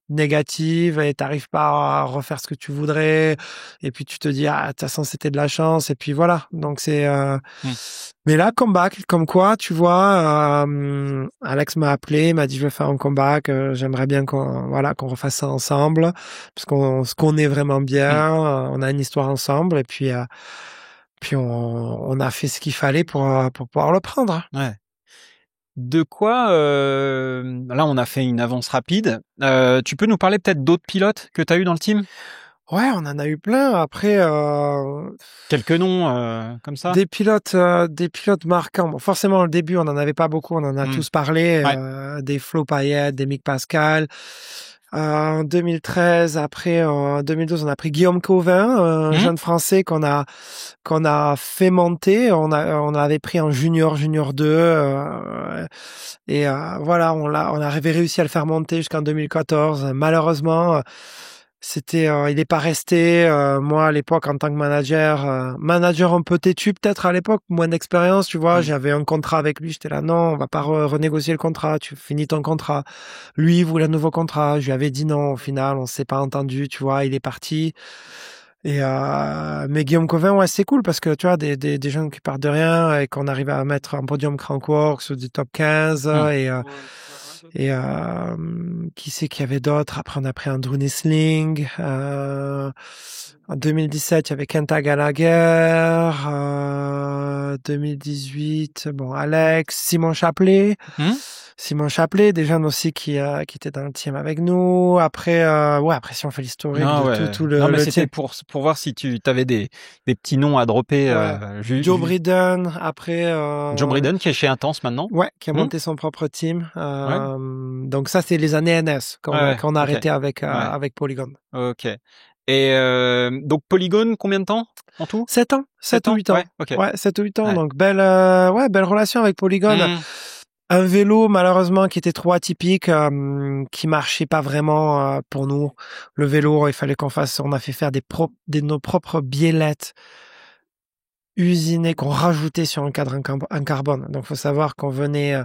négatives et t'arrives pas à refaire ce que tu voudrais. Et puis tu te dis, de toute façon, c'était de la chance. Et puis voilà. Donc mais là, comeback, comme quoi, tu vois, Alex m'a appelé, m'a dit, je vais faire un comeback, j'aimerais bien qu'on refasse ça ensemble, parce qu'on se connaît vraiment bien, on a une histoire ensemble, et puis on a fait ce qu'il fallait pour pouvoir le prendre. Ouais. De quoi, là, on a fait une avance rapide. Tu peux nous parler peut-être d'autres pilotes que tu as eu dans le team? Ouais, on en a eu plein. Après, quelques noms comme ça. Des pilotes marquants. Bon, forcément, au début, on en avait pas beaucoup. On en a tous parlé. Des Flo Payet, des Mick Pascal. En 2013, après, en 2012, on a pris Guillaume Cauvin, un jeune Français qu'on a fait monter. On avait pris en junior 2. Voilà, on avait réussi à le faire monter jusqu'en 2014. Malheureusement, il n'est pas resté. Moi, à l'époque, en tant que manager un peu têtu, peut-être à l'époque, moins d'expérience, tu vois. J'avais un contrat avec lui. J'étais là, non, on va pas renégocier le contrat. Tu finis ton contrat. Lui, il voulait un nouveau contrat. Je lui avais dit non. Au final, on s'est pas entendu, tu vois. Il est parti. Mais Guillaume Cauvin, ouais, c'est cool parce que tu vois, des jeunes qui partent de rien et qu'on arrive à mettre un podium Crankworx sur du top 15 qui c'est qu'il y avait d'autres? Après, on a pris Andrew Nisling. En 2017, il y avait Kenta Gallagher. 2018, bon, Alex, Simon Chapelet. Simon Chapelet, des jeunes aussi qui étaient dans le team avec nous. Après, après, si on fait l'historique tout le. Non, mais le c'était team. pour voir si tu avais des petits noms à dropper. Joe Briden, après. Joe Briden qui est chez Intense maintenant. Ouais, qui a monté son propre team. Donc ça, c'est les années NS qu'on a arrêté avec Polygon. Ok. Et donc Polygon, combien de temps en tout? 7 ans. 7 ou 8 ans. Ouais, 7 ou 8 ans. Donc belle relation avec Polygon. Un vélo, malheureusement, qui était trop atypique, qui marchait pas vraiment pour nous. Le vélo, il fallait on a fait faire nos propres biellettes usinées qu'on rajoutait sur un cadre en carbone. Donc, faut savoir qu'on venait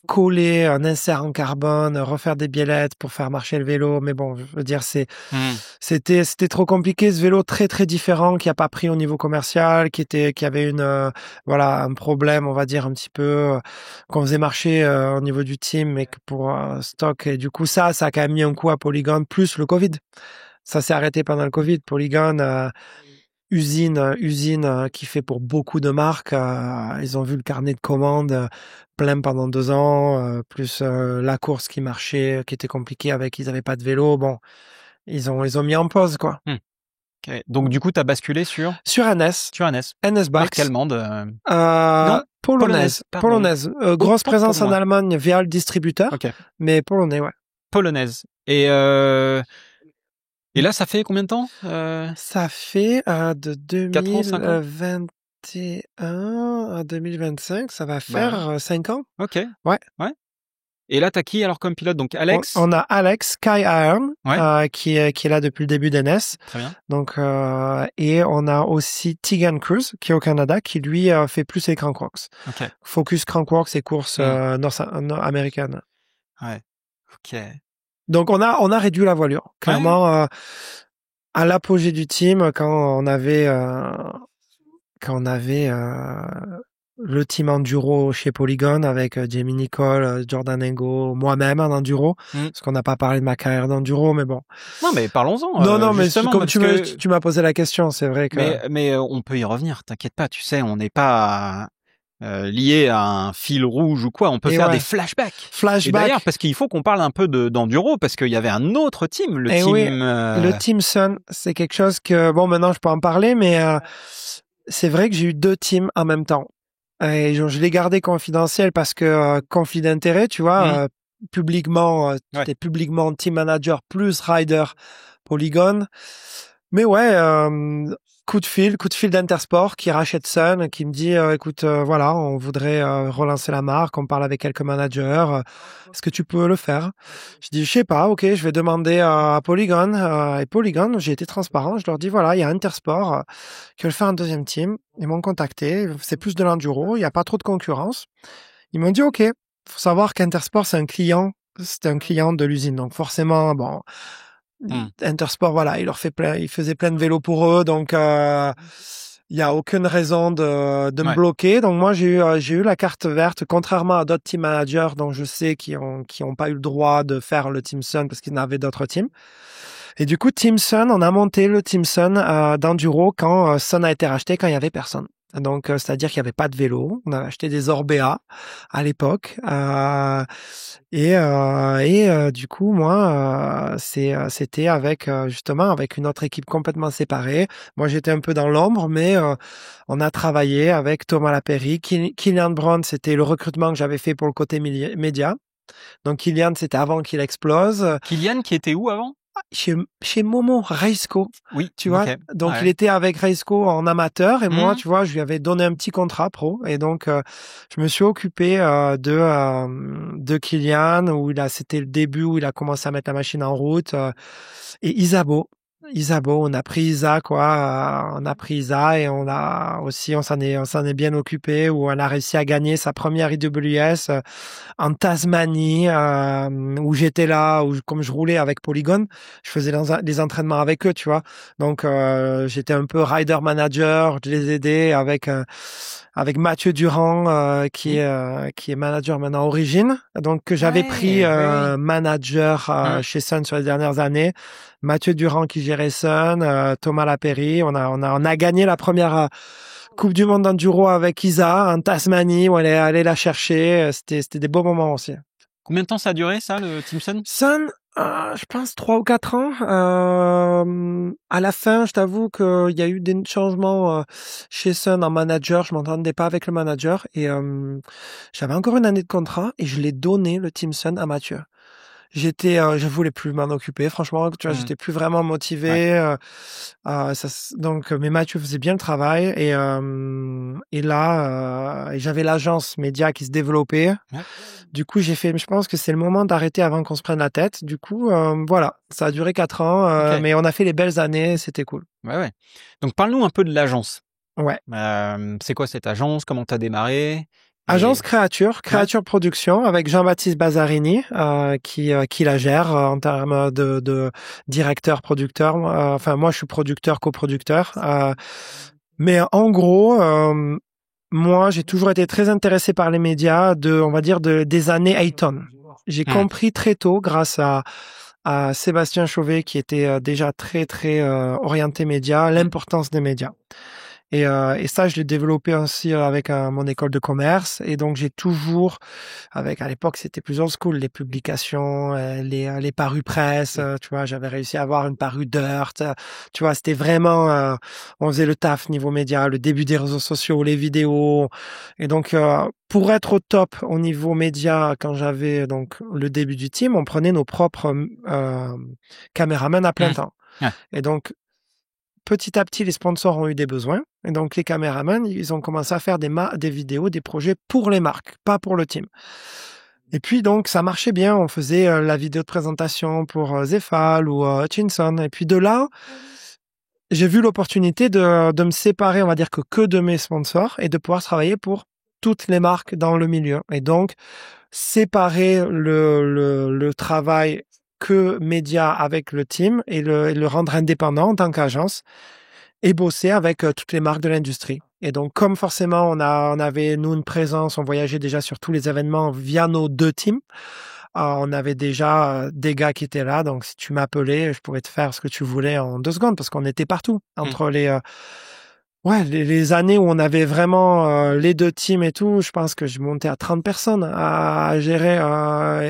coller un insert en carbone, refaire des biellettes pour faire marcher le vélo. Mais bon, je veux dire, c'était trop compliqué. Ce vélo très, très différent qui a pas pris au niveau commercial, qui avait un problème, on va dire, un petit peu, qu'on faisait marcher au niveau du team, mais que pour stock. Et du coup, ça a quand même mis un coup à Polygon, plus le Covid. Ça s'est arrêté pendant le Covid. Polygon, usine qui fait pour beaucoup de marques. Ils ont vu le carnet de commandes plein pendant 2 ans, plus la course qui marchait, qui était compliquée ils n'avaient pas de vélo. Bon, ils ont mis en pause, quoi. Okay. Donc du coup, t'as basculé sur NS NS. Bikes. Marque allemande. Non, polonaise. Grosse présence en Allemagne via le distributeur, mais polonais, ouais. Polonaise. Et là, ça fait combien de temps Ça fait de 2021 à 2025, ça va faire 5 ans. Ok. Ouais. Et là, t'as qui alors comme pilote? Donc Alex. On a Alex Sky Iron qui est là depuis le début d'NS. Très bien. Donc et on a aussi Tegan Cruz qui est au Canada, qui lui fait plus les crankworks. Focus crankworks et courses nord-américaines. Ouais. Ok. Donc on a réduit la voilure. Clairement, à l'apogée du team, quand on avait le team enduro chez Polygon avec Jamie Nicole, Jordan Engo, moi-même en enduro, parce qu'on n'a pas parlé de ma carrière d'enduro, mais bon. Non, mais parlons-en. Non, mais comme tu m'as posé la question, c'est vrai que. Mais on peut y revenir. T'inquiète pas. Tu sais, on n'est pas lié à un fil rouge ou quoi. On peut faire des flashbacks. Et d'ailleurs, parce qu'il faut qu'on parle un peu d'enduro, parce qu'il y avait un autre team, le Team Sun, c'est quelque chose que bon, maintenant je peux en parler, mais c'est vrai que j'ai eu 2 teams en même temps. Et je l'ai gardé confidentiel parce que conflit d'intérêt, tu vois, publiquement, j'étais publiquement team manager plus rider Polygon. Mais ouais, coup de fil d'Intersport qui rachète Sun, qui me dit écoute, voilà, on voudrait relancer la marque, on parle avec quelques managers, est-ce que tu peux le faire? Je dis je sais pas, ok, je vais demander à Polygon. Et Polygon, j'ai été transparent, je leur dis voilà, il y a Intersport qui veut faire un deuxième team. Ils m'ont contacté, c'est plus de l'enduro, il y a pas trop de concurrence. Ils m'ont dit ok, faut savoir qu'Intersport c'est un client de l'usine, donc forcément bon. Intersport, voilà, il faisait plein de vélos pour eux, donc il y a aucune raison de me bloquer. Donc moi j'ai eu la carte verte, contrairement à d'autres team managers dont je sais qui ont pas eu le droit de faire le Team Sun parce qu'ils n'avaient d'autres teams. Et du coup Team Sun, on a monté le Team Sun d'enduro quand Sun a été racheté, quand il y avait personne. Donc c'est-à-dire qu'il y avait pas de vélo. On avait acheté des Orbea à l'époque. Du coup, moi, c'était avec justement avec une autre équipe complètement séparée. Moi, j'étais un peu dans l'ombre, mais on a travaillé avec Thomas Lapéry. Kylian Brown, c'était le recrutement que j'avais fait pour le côté média. Donc Kylian, c'était avant qu'il explose. Kylian qui était où avant? Chez Momo Raceco. Oui, tu vois. Donc il était avec Raceco en amateur et moi, tu vois, je lui avais donné un petit contrat pro et donc je me suis occupé de Kylian où c'était le début où il a commencé à mettre la machine en route et Isabeau, on a pris Isa et on s'en est bien occupé où on a réussi à gagner sa première IWS en Tasmanie où j'étais là, où comme je roulais avec Polygon, je faisais des entraînements avec eux, tu vois. Donc j'étais un peu rider manager, je les aidais avec Mathieu Durand qui est manager maintenant Origine, donc que j'avais pris manager chez Sun sur les dernières années. Mathieu Durand qui gérait Sun, Thomas Lapéry, on a gagné la première Coupe du Monde d'enduro avec Isa en Tasmanie où elle est allée la chercher. C'était des beaux moments aussi. Combien de temps ça a duré ça, le Team Sun? Sun, je pense 3 ou 4 ans. À la fin, je t'avoue qu'il y a eu des changements chez Sun en manager. Je m'entendais pas avec le manager et j'avais encore une année de contrat et je l'ai donné le Team Sun à Mathieu. Je voulais plus m'en occuper, franchement, tu vois, j'étais plus vraiment motivé. Mais Mathieu faisait bien le travail et là, j'avais l'agence média qui se développait. Ouais. Du coup, je pense que c'est le moment d'arrêter avant qu'on se prenne la tête. Du coup, voilà, ça a duré 4 ans, mais on a fait les belles années, c'était cool. Ouais. Donc, parle-nous un peu de l'agence. Ouais. C'est quoi cette agence? Comment t'as démarré? Agence Créature Production avec Jean-Baptiste Bazzarini qui la gère en termes de directeur producteur. Enfin moi je suis producteur coproducteur. Mais en gros moi j'ai toujours été très intéressé par les médias des années Ayton. J'ai compris très tôt grâce à Sébastien Chauvet qui était déjà très très orienté médias, l'importance des médias. Et ça, je l'ai développé aussi avec mon école de commerce. Et donc, j'ai toujours, à l'époque, c'était plus old school, les publications, les parues presse, tu vois, j'avais réussi à avoir une parue Dirt, tu vois, c'était vraiment, on faisait le taf niveau média, le début des réseaux sociaux, les vidéos. Et donc, pour être au top au niveau média, quand j'avais donc le début du team, on prenait nos propres caméramans à plein temps. Ouais. Et donc, petit à petit, les sponsors ont eu des besoins. Et donc, les caméramans, ils ont commencé à faire des vidéos, des projets pour les marques, pas pour le team. Et puis, donc, ça marchait bien. On faisait la vidéo de présentation pour Zefal ou Hutchinson. Et puis, de là, j'ai vu l'opportunité de me séparer, on va dire que de mes sponsors et de pouvoir travailler pour toutes les marques dans le milieu. Et donc, séparer le travail que média avec le team et le rendre indépendant en tant qu'agence et bosser avec toutes les marques de l'industrie. Et donc, comme forcément, on avait, nous, une présence, on voyageait déjà sur tous les événements via nos 2 teams. On avait déjà des gars qui étaient là. Donc, si tu m'appelais, je pouvais te faire ce que tu voulais en 2 secondes parce qu'on était partout. Entre les années où on avait vraiment les 2 teams et tout, je pense que je montais à 30 personnes à gérer.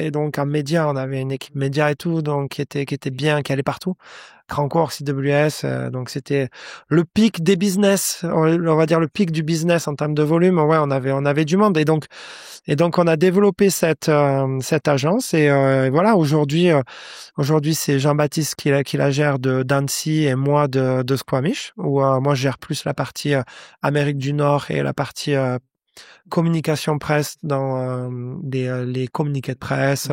Et donc, en média, on avait une équipe média et tout, donc qui était bien, qui allait partout. Grand Corps, CWS, donc c'était le pic des business, on va dire le pic du business en termes de volume. Ouais, on avait du monde et donc on a développé cette agence et voilà, aujourd'hui c'est Jean-Baptiste qui la gère d'Annecy et moi de Squamish, où moi je gère plus la partie Amérique du Nord et la partie communication presse dans les communiqués de presse,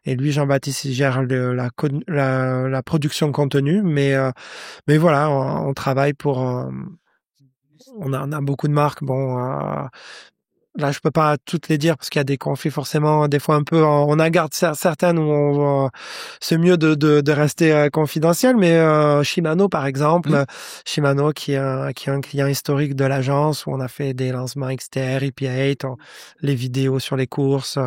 et lui Jean-Baptiste il gère la production contenu, mais voilà, on travaille pour on a beaucoup de marques. Bon, là je peux pas toutes les dire parce qu'il y a des conflits forcément, des fois un peu, on en garde certaines où c'est mieux de rester confidentiel, mais Shimano par exemple, Shimano qui est un client historique de l'agence, où on a fait des lancements XTR, EP8, les vidéos sur les courses,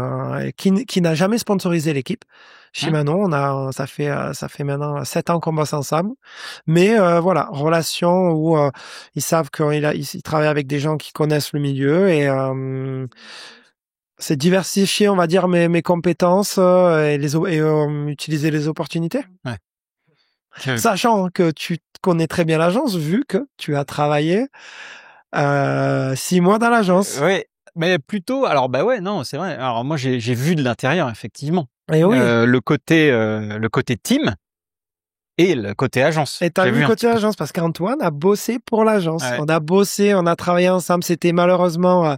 qui n'a jamais sponsorisé l'équipe. Shimano, ça fait maintenant 7 ans qu'on bosse ensemble, mais voilà, relation où ils savent qu'il travaille avec des gens qui connaissent le milieu, et c'est diversifier, on va dire, mes compétences et utiliser les opportunités. Ouais. Sachant que tu connais très bien l'agence, vu que tu as travaillé 6 mois dans l'agence. Oui, mais plutôt, alors bah ouais, non, c'est vrai. Alors moi, j'ai vu de l'intérieur, effectivement. Et oui. Le côté team et le côté agence. Et t'as vu le côté agence parce qu'Antoine a bossé pour l'agence. Ouais. On a travaillé ensemble. C'était malheureusement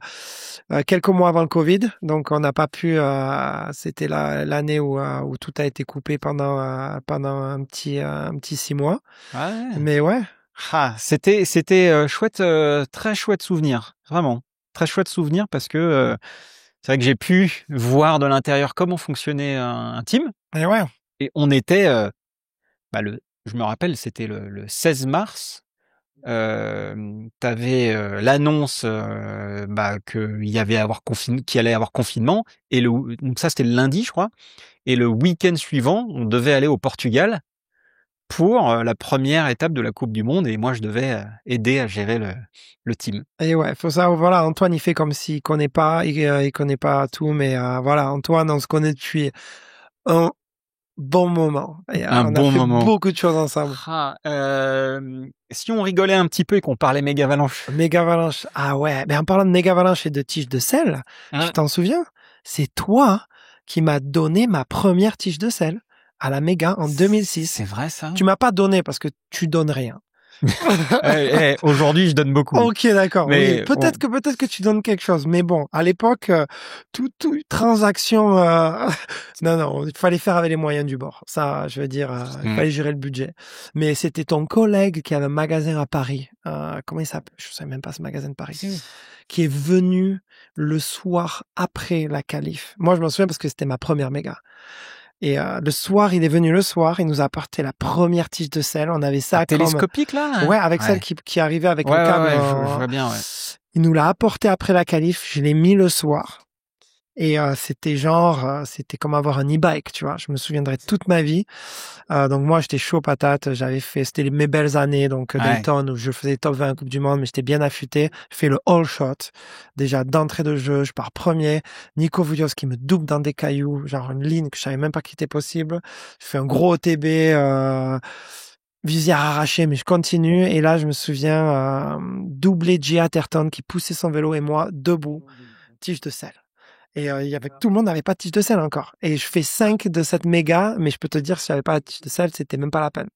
quelques mois avant le Covid, donc on n'a pas pu. C'était l'année où tout a été coupé pendant un petit 6 mois. Ouais. Mais ouais. C'était chouette, très chouette souvenir, vraiment très chouette souvenir, parce que c'est vrai que j'ai pu voir de l'intérieur comment fonctionnait un team. Et ouais. Et on était, je me rappelle, c'était le 16 mars. T'avais l'annonce qu'il allait avoir confinement, et donc ça c'était le lundi, je crois, et le week-end suivant on devait aller au Portugal pour la première étape de la Coupe du Monde, et moi je devais aider à gérer le team. Et ouais, faut ça. Voilà, Antoine il fait comme s'il connaît pas, il connaît pas tout, mais voilà, Antoine, on se connaît depuis un bon moment. Et, on a fait beaucoup de choses ensemble. Si on rigolait un petit peu et qu'on parlait Megavalanche. Megavalanche, ah ouais. Mais en parlant de Megavalanche et de tige de sel, tu t'en souviens? C'est toi qui m'as donné ma première tige de sel à la Méga en 2006. C'est vrai ça? Tu m'as pas donné parce que tu donnes rien. Aujourd'hui, je donne beaucoup. Ok, d'accord. Mais oui. Peut-être que tu donnes quelque chose, mais bon, à l'époque, toute transaction, non, il fallait faire avec les moyens du bord. Ça, je veux dire, il fallait gérer le budget. Mais c'était ton collègue qui avait un magasin à Paris. Comment il s'appelle? Je sais même pas ce magasin de Paris. Qui est venu le soir après la qualif. Moi, je m'en souviens parce que c'était ma première méga. Et le soir, il est venu le soir, il nous a apporté la première tige de sel. On avait ça télescopique là. Ouais, avec celle qui arrivait avec le câble. Ouais, je vois bien. Ouais. Il nous l'a apporté après la qualif. Je l'ai mis le soir. Et c'était c'était comme avoir un e-bike, tu vois. Je me souviendrai toute ma vie. Donc moi, j'étais chaud patate. C'était mes belles années, donc Dayton, où je faisais top 20 Coupe du Monde, mais j'étais bien affûté. Je fais le all shot. Déjà, d'entrée de jeu, je pars premier. Nico Voulios qui me double dans des cailloux, genre une ligne que je savais même pas qu'il était possible. Je fais un gros OTB, visière arrachée, mais je continue. Et là, je me souviens, doublé Gia Atherton qui poussait son vélo et moi, debout, tige de sel. Et tout le monde n'avait pas de tige de sel encore. Et je fais 5 de cette méga, mais je peux te dire, si j'avais pas la tige de sel, c'était même pas la peine.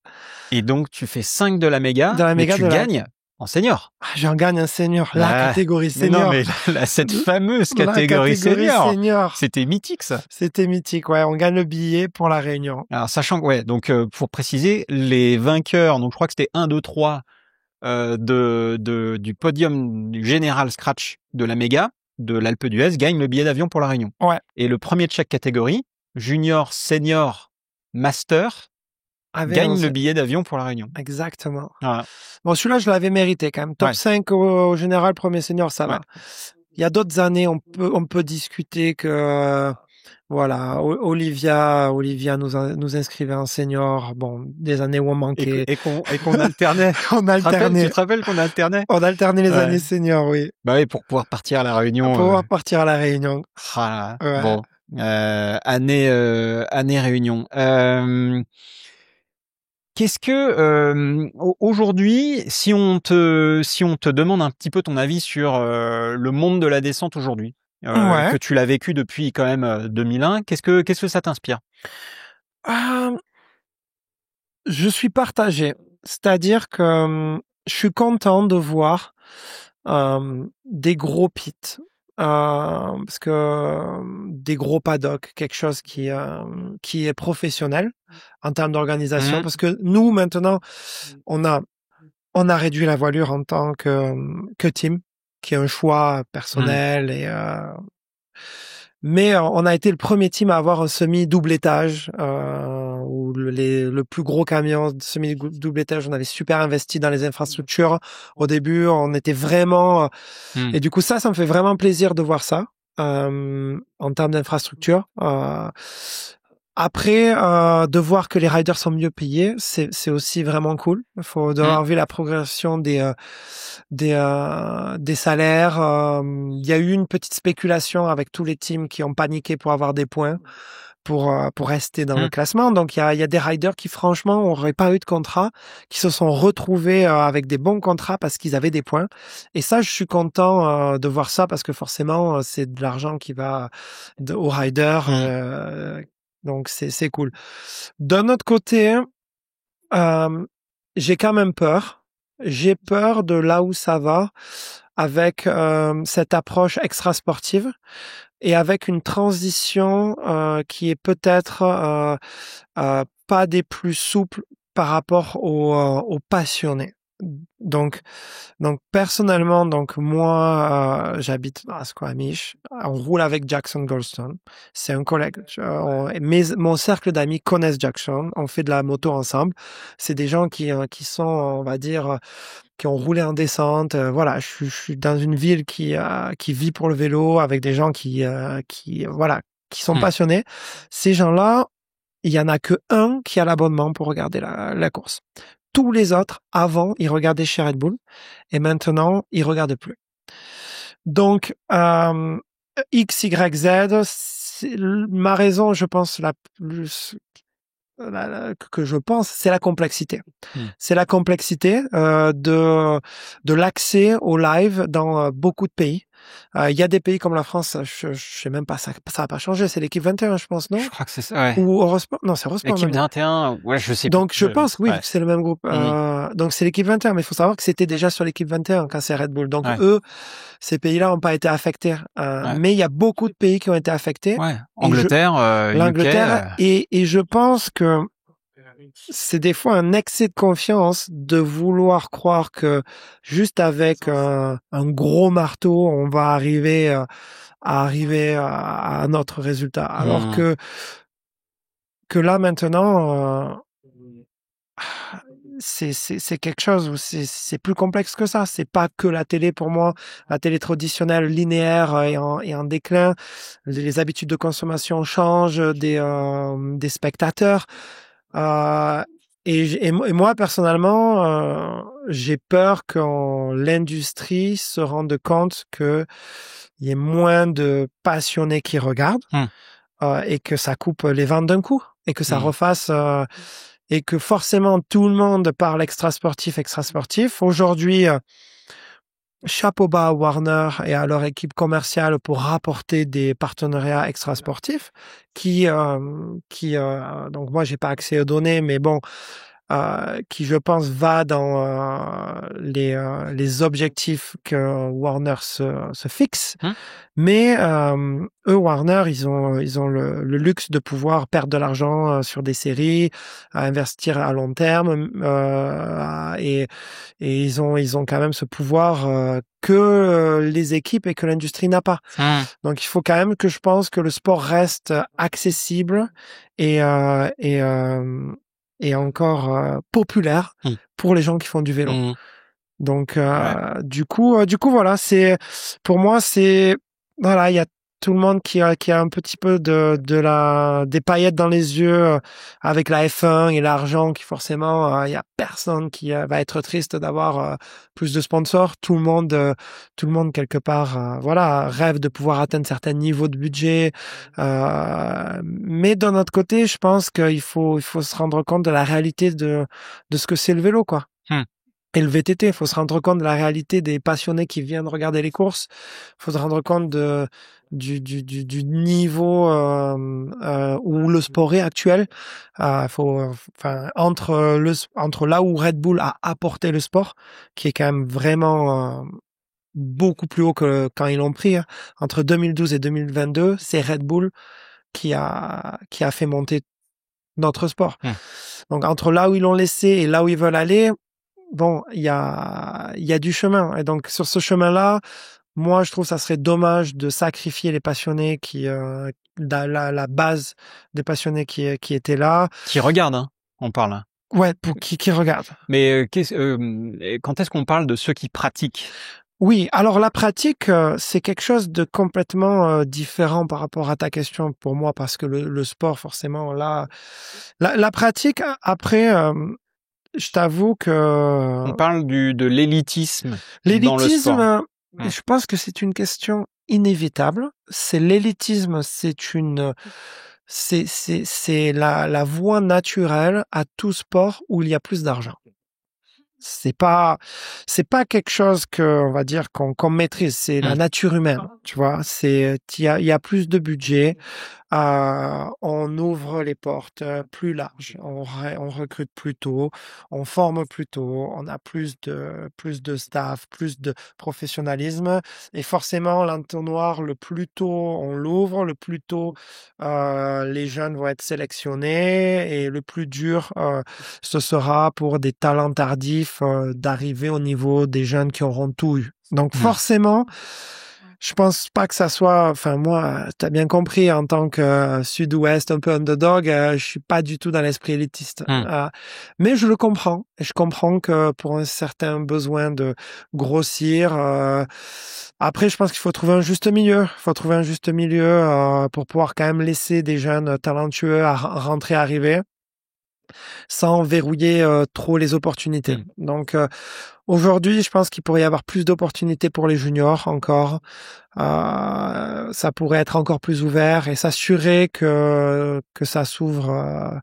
Et donc, tu fais 5 de la méga, mais tu gagnes en senior. J'en gagne un senior, la catégorie senior. Non, mais cette fameuse catégorie senior, c'était mythique, ça. C'était mythique, ouais. On gagne le billet pour la réunion. Alors, sachant que, ouais, donc, pour préciser, les vainqueurs, donc je crois que c'était 1, 2, 3 du podium du Général Scratch de la méga, de l'Alpe d'Huez, gagne le billet d'avion pour la Réunion. Ouais. Et le premier de chaque catégorie, junior, senior, master, gagne le billet d'avion pour la Réunion. Exactement. Voilà. Bon, celui-là, je l'avais mérité quand même. Top 5 au général, premier senior, ça va. Il y a d'autres années, on peut discuter que, voilà, Olivia nous inscrivait en senior. Bon, des années où on manquait. Et qu'on alternait. On alternait. Tu te rappelles qu'on alternait? On alternait les années seniors, oui. Bah oui, pour pouvoir partir à la Réunion. Pour pouvoir partir à la Réunion. Ah, bon. Année Réunion. Qu'est-ce que aujourd'hui, si on te demande un petit peu ton avis sur le monde de la descente aujourd'hui, que tu l'as vécu depuis quand même 2001, qu'est-ce que ça t'inspire? Je suis partagé, c'est-à-dire que je suis content de voir des gros pits. Parce que des gros paddocks, quelque chose qui est professionnel en termes d'organisation, parce que nous maintenant on a réduit la voilure en tant que team, qui est un choix personnel mais on a été le premier team à avoir un semi-double étage, où le plus gros camion semi-double étage, on avait super investi dans les infrastructures. Au début, on était vraiment... Et du coup, ça me fait vraiment plaisir de voir ça, en termes d'infrastructure. Après, de voir que les riders sont mieux payés, c'est aussi vraiment cool. Il faut avoir vu la progression des salaires. Il y a eu une petite spéculation avec tous les teams qui ont paniqué pour avoir des points pour rester dans le classement. Donc il y a des riders qui franchement n'auraient pas eu de contrat, qui se sont retrouvés avec des bons contrats parce qu'ils avaient des points. Et ça, je suis content de voir ça parce que forcément c'est de l'argent qui va aux riders. Donc c'est cool. D'un autre côté, j'ai quand même peur. J'ai peur de là où ça va avec cette approche extra sportive et avec une transition qui est peut-être pas des plus souples par rapport aux passionnés. Donc personnellement, moi, j'habite à Squamish. On roule avec Jackson Goldstone. C'est un collègue. Mon cercle d'amis connaissent Jackson. On fait de la moto ensemble. C'est des gens qui sont, on va dire, qui ont roulé en descente. Voilà, je suis dans une ville qui vit pour le vélo, avec des gens qui sont passionnés. Ces gens-là, il y en a que un qui a l'abonnement pour regarder la course. Tous les autres, avant, ils regardaient chez Red Bull, et maintenant, ils regardent plus. Donc, X, Y, Z, ma raison, je pense, que je pense, c'est la complexité. C'est la complexité de l'accès au live dans beaucoup de pays. Il y a des pays comme la France, je sais même pas, ça a pas changé, c'est l'équipe 21, je pense, non? Je crois que c'est ça, ouais. Ou Eurosport? Non, c'est Eurosport. L'équipe 21, ouais, je sais pas. Donc, je pense, oui, que c'est le même groupe. Donc, c'est l'équipe 21, mais il faut savoir que c'était déjà sur l'équipe 21 quand c'est Red Bull. Donc, eux, ces pays-là n'ont pas été affectés. Mais il y a beaucoup de pays qui ont été affectés. Ouais. Angleterre, l'Angleterre, UK, et je pense que c'est des fois un excès de confiance de vouloir croire que juste avec un gros marteau, on va arriver à notre résultat. Alors que là maintenant, c'est quelque chose où c'est plus complexe que ça. C'est pas que la télé pour moi. La télé traditionnelle linéaire est en déclin. Les habitudes de consommation changent des spectateurs. Euh, et moi personnellement, j'ai peur que l'industrie se rende compte que il y ait moins de passionnés qui regardent et que ça coupe les ventes d'un coup et que ça refasse et que forcément tout le monde parle extra sportif. Aujourd'hui, chapeau bas à Warner et à leur équipe commerciale pour rapporter des partenariats extra sportifs donc moi j'ai pas accès aux données, mais bon, qui je pense va dans les objectifs que Warner se fixe. Mais eux, Warner, ils ont le luxe de pouvoir perdre de l'argent sur des séries, à investir à long terme, et ils ont quand même ce pouvoir que les équipes et que l'industrie n'a pas. Donc il faut quand même que je pense que le sport reste accessible et encore populaire pour les gens qui font du vélo. Donc du coup voilà, c'est pour moi c'est voilà, il y a tout le monde qui a un petit peu des paillettes dans les yeux avec la F1 et l'argent qui forcément il y a personne qui va être triste d'avoir plus de sponsors. Tout le monde quelque part voilà, rêve de pouvoir atteindre certains niveaux de budget, mais d'un autre côté, je pense qu'il faut se rendre compte de la réalité de ce que c'est le vélo, quoi. Et le VTT, il faut se rendre compte de la réalité des passionnés qui viennent regarder les courses. Il faut se rendre compte du niveau où le sport est actuel. Entre là où Red Bull a apporté le sport, qui est quand même vraiment beaucoup plus haut que quand ils l'ont pris. Entre 2012 et 2022, c'est Red Bull qui a fait monter notre sport. Donc entre là où ils l'ont laissé et là où ils veulent aller, bon, il y a du chemin. Et donc, sur ce chemin-là, moi, je trouve que ça serait dommage de sacrifier les passionnés la base des passionnés qui étaient là. Qui regardent, hein, on parle. Ouais, pour qui regardent. Mais quand est-ce qu'on parle de ceux qui pratiquent? Oui, alors la pratique, c'est quelque chose de complètement différent par rapport à ta question pour moi, parce que le sport, forcément, là, la pratique, après, je t'avoue que on parle de l'élitisme. L'élitisme, dans le sport. je pense que c'est une question inévitable. C'est l'élitisme, c'est la voie naturelle à tout sport où il y a plus d'argent. C'est pas quelque chose que, on va dire, qu'on maîtrise. C'est la nature humaine, tu vois. Il y a plus de budget. On ouvre les portes plus larges, on recrute plus tôt, on forme plus tôt, on a plus de staff, plus de professionnalisme, et forcément l'entonnoir, le plus tôt on l'ouvre, le plus tôt les jeunes vont être sélectionnés, et le plus dur ce sera pour des talents tardifs d'arriver au niveau des jeunes qui auront tout eu. Donc forcément, je pense pas que ça soit, enfin moi, t'as bien compris, en tant que sud-ouest, un peu underdog, je suis pas du tout dans l'esprit élitiste. Mais je le comprends. Et je comprends que pour un certain besoin de grossir, après je pense qu'il faut trouver un juste milieu. Il faut trouver un juste milieu pour pouvoir quand même laisser des jeunes talentueux à rentrer, arriver, sans verrouiller trop les opportunités. Donc aujourd'hui, je pense qu'il pourrait y avoir plus d'opportunités pour les juniors encore. Ça pourrait être encore plus ouvert et s'assurer que ça s'ouvre,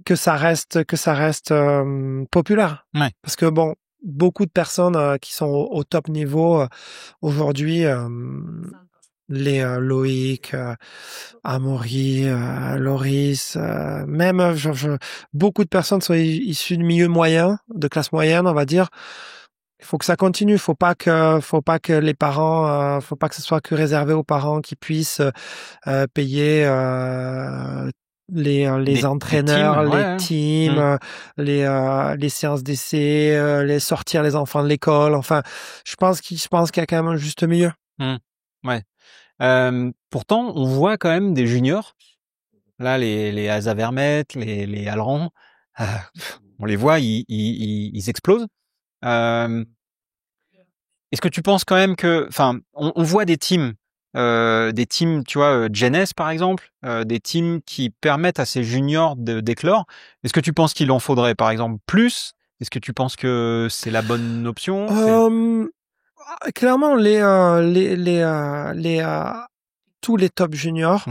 que ça reste populaire. Ouais. Parce que bon, beaucoup de personnes qui sont au top niveau aujourd'hui, les Loïc, Amaury, Loris, même beaucoup de personnes sont issues de milieu moyen, de classe moyenne, on va dire. Il faut que ça continue. Faut pas que les parents, faut pas que ce soit que réservé aux parents qui puissent payer les entraîneurs, les teams, les séances d'essai, les sortir les enfants de l'école. Enfin, je pense qu'il y a quand même un juste milieu. Ouais. Pourtant, on voit quand même des juniors. Là, les Asa Vermette, les Alran. on les voit, ils explosent. Est-ce que tu penses quand même que, enfin, on voit des teams, tu vois, Gen S par exemple, des teams qui permettent à ces juniors d'éclore. Est-ce que tu penses qu'il en faudrait par exemple plus? Est-ce que tu penses que c'est la bonne option? Clairement, tous les top juniors,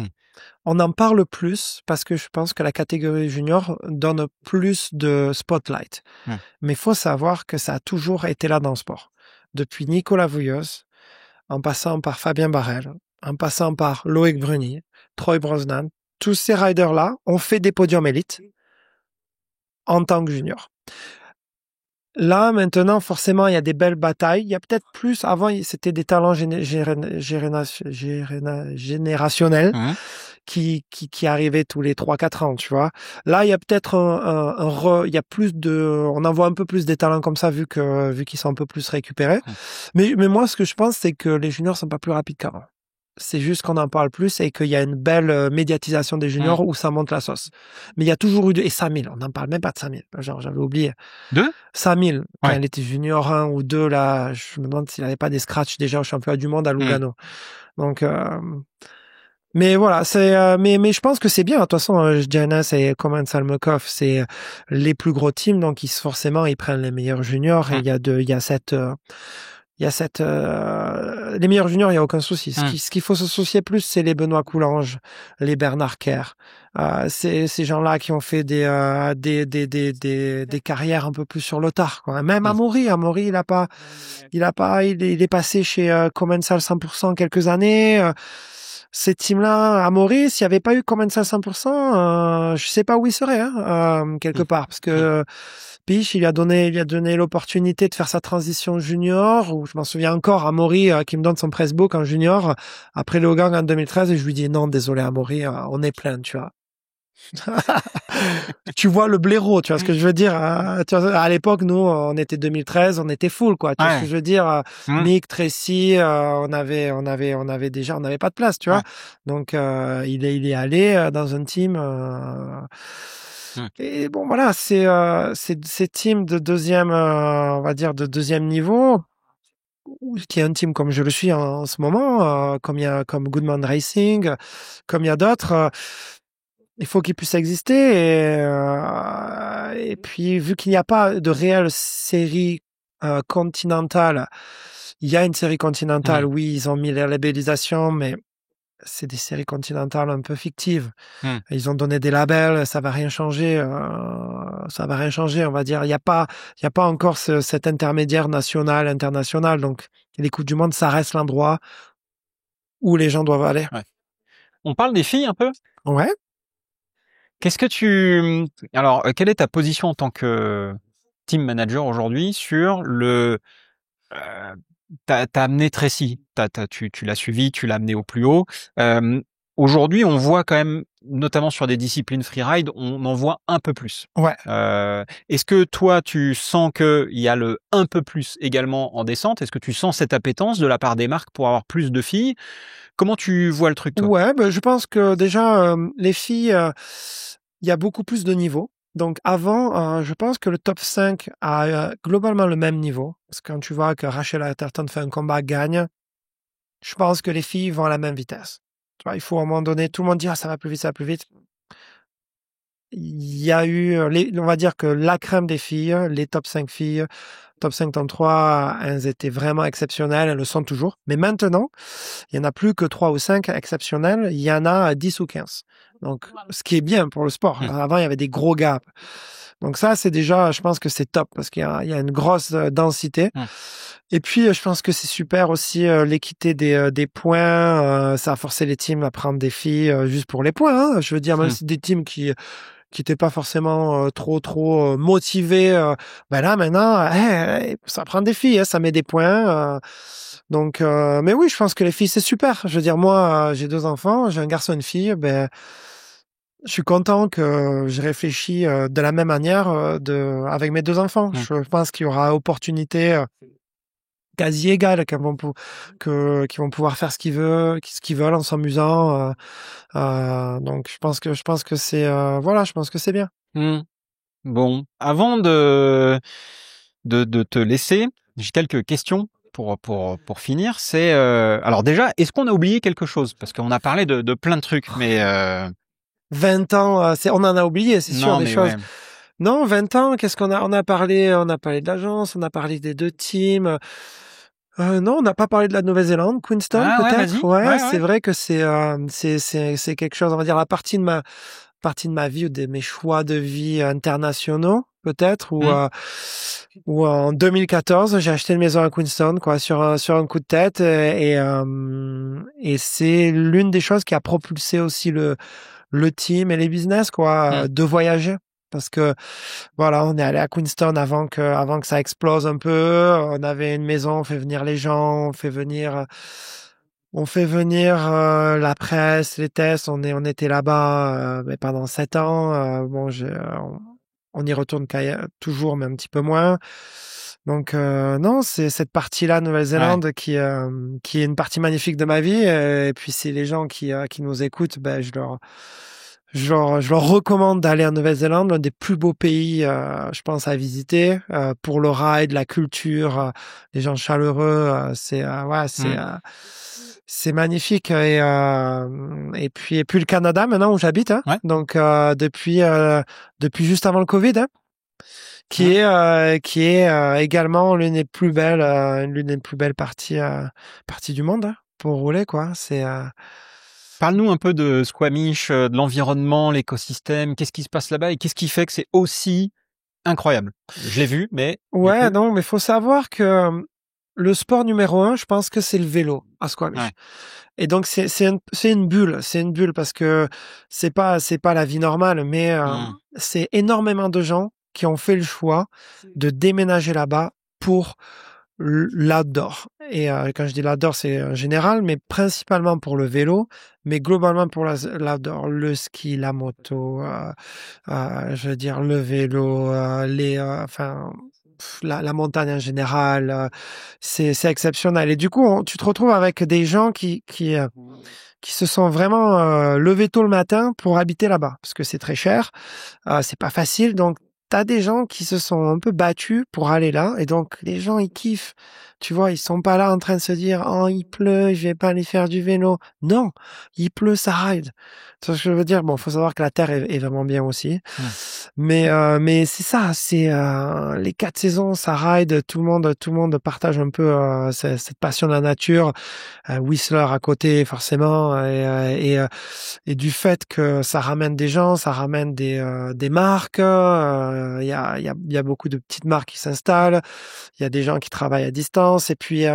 on en parle plus parce que je pense que la catégorie junior donne plus de spotlight. Mais il faut savoir que ça a toujours été là dans le sport. Depuis Nicolas Vouilleuse, en passant par Fabien Barrel, en passant par Loïc Bruni, Troy Brosnan, tous ces riders-là ont fait des podiums élites en tant que junior. Là, maintenant, forcément, il y a des belles batailles. Il y a peut-être plus. Avant, c'était des talents générationnels qui arrivaient tous les 3-4 ans, tu vois. Là, il y a peut-être il y a plus on en voit un peu plus des talents comme ça vu qu'ils sont un peu plus récupérés. Mais moi, ce que je pense, c'est que les juniors sont pas plus rapides qu'avant. C'est juste qu'on en parle plus et qu'il y a une belle médiatisation des juniors où ça monte la sauce. Mais il y a toujours eu et Samil, on n'en parle même pas de Samil. Genre, j'avais oublié. Samil, quand il était junior 1 ou 2, là, je me demande s'il n'avait pas des scratchs déjà au championnat du monde à Lugano. Donc, mais voilà, mais je pense que c'est bien. De toute façon, Giannis et Coman Salmokov, c'est les plus gros teams, donc forcément, ils prennent les meilleurs juniors et il y a cette, les meilleurs juniors, il y a aucun souci. Ce qu'il faut se soucier plus, c'est les Benoît Coulange, les Bernard Kerr, ces gens-là qui ont fait des carrières un peu plus sur le tard, quoi. Même Amaury, il est passé chez Commensal 100% quelques années. Ces teams-là, Amaury, s'il n'y avait pas eu Commensal 100%, je sais pas où il serait, quelque part, parce que Piche, il a donné l'opportunité de faire sa transition junior, où je m'en souviens encore, Amaury, qui me donne son pressbook en junior, après le Hogang en 2013, et je lui dis, non, désolé, Amaury, on est plein, tu vois. Tu vois le blaireau, tu vois ce que je veux dire. Tu vois, à l'époque, nous, on était 2013, on était full, quoi. Tu vois ce que je veux dire. Mick, Tracy, on n'avait pas de place, tu vois. Donc, il est allé dans un team. Et bon, voilà, c'est ces teams de deuxième, on va dire de deuxième niveau, qui est un team comme je le suis en ce moment, comme Goodman Racing, comme il y a d'autres. Il faut qu'il puisse exister et puis vu qu'il n'y a pas de réelle série continentale, il y a une série continentale, oui, ils ont mis les labellisations, mais c'est des séries continentales un peu fictives. Ils ont donné des labels, ça va rien changer, on va dire. Il y a pas encore cet intermédiaire national, international, donc les Coupes du Monde, ça reste l'endroit où les gens doivent aller. On parle des filles un peu? Ouais. Alors, quelle est ta position en tant que team manager aujourd'hui sur t'as amené Tracy, tu l'as suivi, tu l'as amené au plus haut. Aujourd'hui, on voit quand même, notamment sur des disciplines freeride, on en voit un peu plus. Ouais. Est-ce que toi, tu sens qu'il y a le un peu plus également en descente? Est-ce que tu sens cette appétence de la part des marques pour avoir plus de filles? Comment tu vois le truc, toi? Ouais, je pense que déjà, les filles, il y a beaucoup plus de niveaux. Donc avant, je pense que le top 5 a globalement le même niveau. Parce que quand tu vois que Rachel Atherton fait un combat, gagne, je pense que les filles vont à la même vitesse. Tu vois, il faut à un moment donné, tout le monde dit, ah, ça va plus vite, ça va plus vite. Il y a eu, on va dire que la crème des filles, les top 5 filles, top 53, elles étaient vraiment exceptionnelles, elles le sont toujours. Mais maintenant, il y en a plus que 3 ou 5 exceptionnelles, il y en a 10 ou 15. Donc, ce qui est bien pour le sport. Avant, il y avait des gros gaps. Donc ça, c'est déjà, je pense que c'est top parce qu'il y a une grosse densité. Et puis, je pense que c'est super aussi l'équité des points. Ça a forcé les teams à prendre des filles juste pour les points. Hein. Je veux dire, même si des teams qui étaient pas forcément trop motivés, ben là maintenant, ça prend des filles, hein, ça met des points. Donc, mais oui, je pense que les filles c'est super. Je veux dire, moi, j'ai 2 enfants, j'ai un garçon et une fille. Ben, je suis content que je réfléchis de la même manière avec mes 2 enfants. Je pense qu'il y aura opportunité quasi égale, qui vont pouvoir faire ce qu'ils veulent en s'amusant. Donc je pense que c'est voilà, je pense que c'est bien. Bon, avant de te laisser, j'ai quelques questions pour finir. C'est alors déjà, est-ce qu'on a oublié quelque chose? Parce qu'on a parlé de plein de trucs, mais 20 ans, on en a oublié, c'est sûr, non, des mais choses. ouais. Non, 20 ans, qu'est-ce qu'on a? On a parlé de l'agence, on a parlé des deux teams. Non, on n'a pas parlé de la Nouvelle-Zélande, Queenstown, Ah ouais, peut-être. vas-y. Ouais, Ouais, c'est ouais. vrai que c'est quelque chose, on va dire, la partie de ma vie ou de mes choix de vie internationaux, peut-être, Hmm. ou en 2014, j'ai acheté une maison à Queenstown, quoi, sur un coup de tête, et c'est l'une des choses qui a propulsé aussi le team et les business, quoi, Hmm. de voyager. Parce que, voilà, on est allé à Queenstown avant que ça explose un peu. On avait une maison, on fait venir les gens, on fait venir la presse, les tests. On était là-bas mais pendant 7 ans. Bon, on y retourne toujours, mais un petit peu moins. Donc non, c'est cette partie-là, Ouais. Nouvelle-Zélande, qui est une partie magnifique de ma vie. Et puis c'est les gens qui nous écoutent, ben je leur recommande d'aller en Nouvelle-Zélande, l'un des plus beaux pays, je pense, à visiter pour le ride, la culture, les gens chaleureux. Ouais, Hmm. c'est magnifique. Et puis le Canada maintenant où j'habite, hein, Ouais. donc depuis juste avant le Covid, hein, Hmm. qui est également l'une des plus belles parties du monde, hein, pour rouler, quoi. Parle-nous un peu de Squamish, de l'environnement, l'écosystème. Qu'est-ce qui se passe là-bas et qu'est-ce qui fait que c'est aussi incroyable? Je l'ai vu, mais du Ouais, coup, non, mais faut savoir que le sport numéro un, je pense que c'est le vélo à ouais. Squamish. Et donc c'est une bulle parce que c'est pas la vie normale, mais Hmm. c'est énormément de gens qui ont fait le choix de déménager là-bas pour l'outdoor. Et quand je dis l'outdoor, c'est en général, mais principalement pour le vélo, mais globalement pour l'outdoor, le ski, la moto, je veux dire le vélo, enfin la montagne en général, c'est exceptionnel. Et du coup, tu te retrouves avec des gens qui se sont vraiment levés tôt le matin pour habiter là-bas, parce que c'est très cher, c'est pas facile. Donc, t'as des gens qui se sont un peu battus pour aller là, et donc les gens ils kiffent. Tu vois, ils sont pas là en train de se dire oh il pleut, je vais pas aller faire du vélo. Non, il pleut, ça ride. C'est ce que je veux dire. Bon, faut savoir que la terre est vraiment bien aussi, Hmm. mais c'est ça, c'est les 4 saisons, ça ride. Tout le monde partage un peu cette passion de la nature. Whistler à côté forcément et du fait que ça ramène des gens, ça ramène des marques. Il y a beaucoup de petites marques qui s'installent. Il y a des gens qui travaillent à distance et puis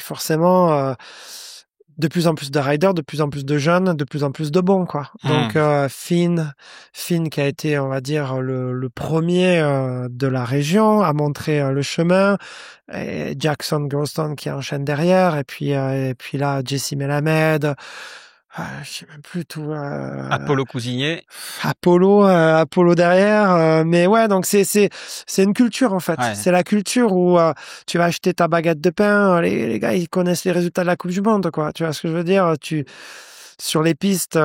forcément de plus en plus de riders, de plus en plus de jeunes, de plus en plus de bons quoi. Donc Hmm. Finn qui a été on va dire le premier de la région à montrer le chemin. Et Jackson Groston qui enchaîne derrière, et puis là, Jesse Melamed, je sais même plus tout, Apollo Cousigné. Apollo derrière, mais ouais, donc c'est une culture en fait. Ouais. C'est la culture où tu vas acheter ta baguette de pain, les gars ils connaissent les résultats de la Coupe du Monde, quoi. Tu vois ce que je veux dire? Sur les pistes,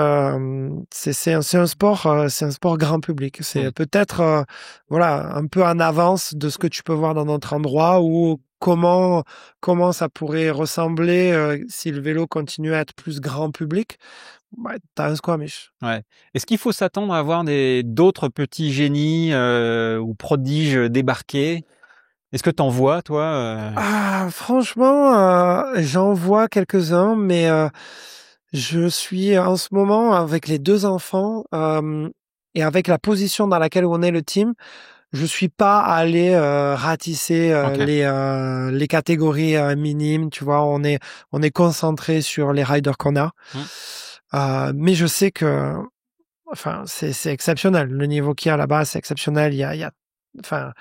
c'est un sport grand public. Hmm. C'est peut-être voilà un peu en avance de ce que tu peux voir dans notre endroit ou comment ça pourrait ressembler si le vélo continue à être plus grand public. Ouais, t'as un Squamish. Ouais. Est-ce qu'il faut s'attendre à voir d'autres petits génies ou prodiges débarquer? Est-ce que t'en vois, toi? Ah, franchement, j'en vois quelques-uns, mais je suis en ce moment avec les deux enfants et avec la position dans laquelle on est le team. Je suis pas allé ratisser Ok. les catégories minimes, tu vois. On est concentré sur les riders qu'on a. Hmm. Mais je sais que, enfin, c'est exceptionnel. Le niveau qu'il y a là-bas, c'est exceptionnel. Il y a, enfin,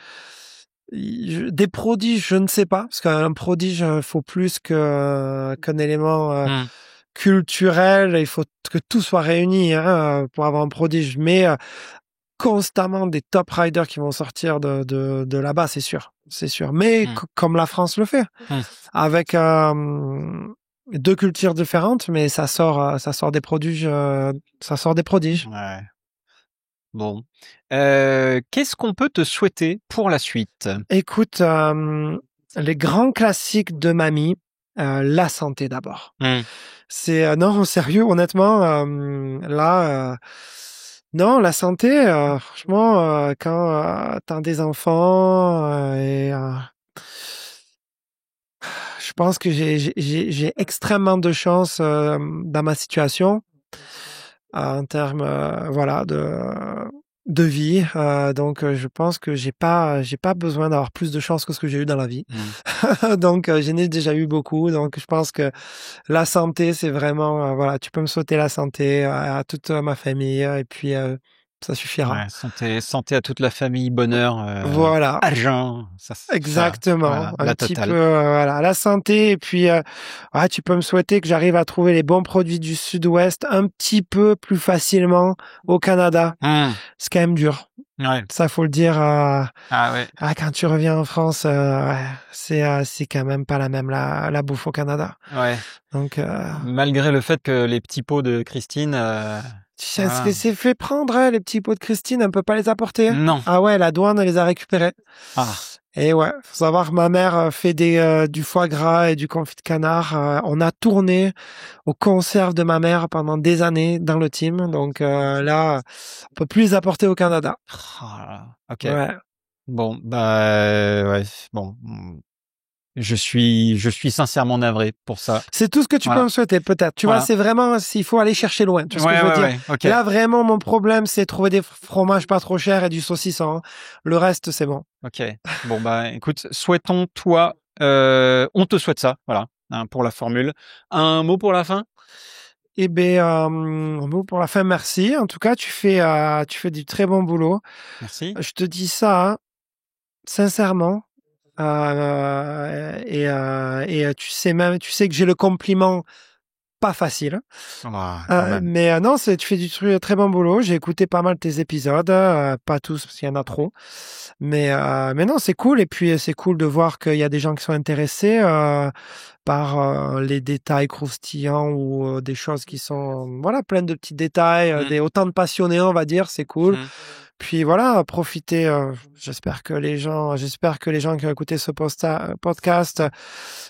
des prodiges, je ne sais pas, parce qu'un prodige, faut plus qu'un élément Hmm. culturel. Il faut que tout soit réuni hein, pour avoir un prodige. Mais constamment des top riders qui vont sortir de là-bas, c'est sûr. Mais Hmm. comme la France le fait, Hmm. avec deux cultures différentes, mais ça sort des prodiges, ça sort des prodiges. Ouais. Bon. Qu'est-ce qu'on peut te souhaiter pour la suite? Écoute, les grands classiques de mamie, la santé d'abord. C'est non, sérieux, honnêtement, là, non, la santé, franchement, quand t'as des enfants je pense que j'ai extrêmement de chance dans ma situation en termes, voilà, de vie. Donc, je pense que j'ai pas besoin d'avoir plus de chance que ce que j'ai eu dans la vie. Donc, j'en ai déjà eu beaucoup. Donc, je pense que la santé, c'est vraiment, voilà, tu peux me souhaiter la santé à toute ma famille et puis ça suffira. Ouais, santé à toute la famille, bonheur, Voilà. à jeun, Exactement, voilà, un la petit totale. peu, voilà, la santé et puis tu peux me souhaiter que j'arrive à trouver les bons produits du Sud-Ouest un petit peu plus facilement au Canada. C'est quand même dur. Ouais. Ça, faut le dire. Ah ouais. Quand tu reviens en France, ouais, c'est quand même pas la même la bouffe au Canada. Ouais. Donc, malgré le fait que les petits pots de Christine, tu sais ce que c'est fait prendre, hein, les petits pots de Christine, on peut pas les apporter. Non. Ah ouais, la douane les a récupérés. Ah. Et ouais, faut savoir que ma mère fait du foie gras et du confit de canard. On a tourné aux conserves de ma mère pendant des années dans le team. Donc là, on peut plus les apporter au Canada. Ok. Ouais. Bon, bah ouais. Bon, je suis sincèrement navré pour ça. C'est tout ce que tu peux me souhaiter, peut-être. Tu vois, c'est vraiment s'il faut aller chercher loin. Tu vois ce que je veux dire. Okay. Là, vraiment, mon problème, c'est trouver des fromages pas trop chers et du saucisson. Le reste, c'est bon. Ok. Bon bah, écoute, on te souhaite ça, voilà, hein, pour la formule. Un mot pour la fin? Eh ben, un mot pour la fin, merci. En tout cas, tu fais du très bon boulot. Merci. Je te dis ça, hein, sincèrement. Tu sais que j'ai le compliment pas facile. Mais non, tu fais du très bon boulot. J'ai écouté pas mal tes épisodes, pas tous parce qu'il y en a trop. Mais non, c'est cool. Et puis c'est cool de voir qu'il y a des gens qui sont intéressés par les détails croustillants ou des choses qui sont voilà pleines de petits détails, autant de passionnés, on va dire. C'est cool. Puis voilà, profitez. J'espère que les gens qui ont écouté ce podcast,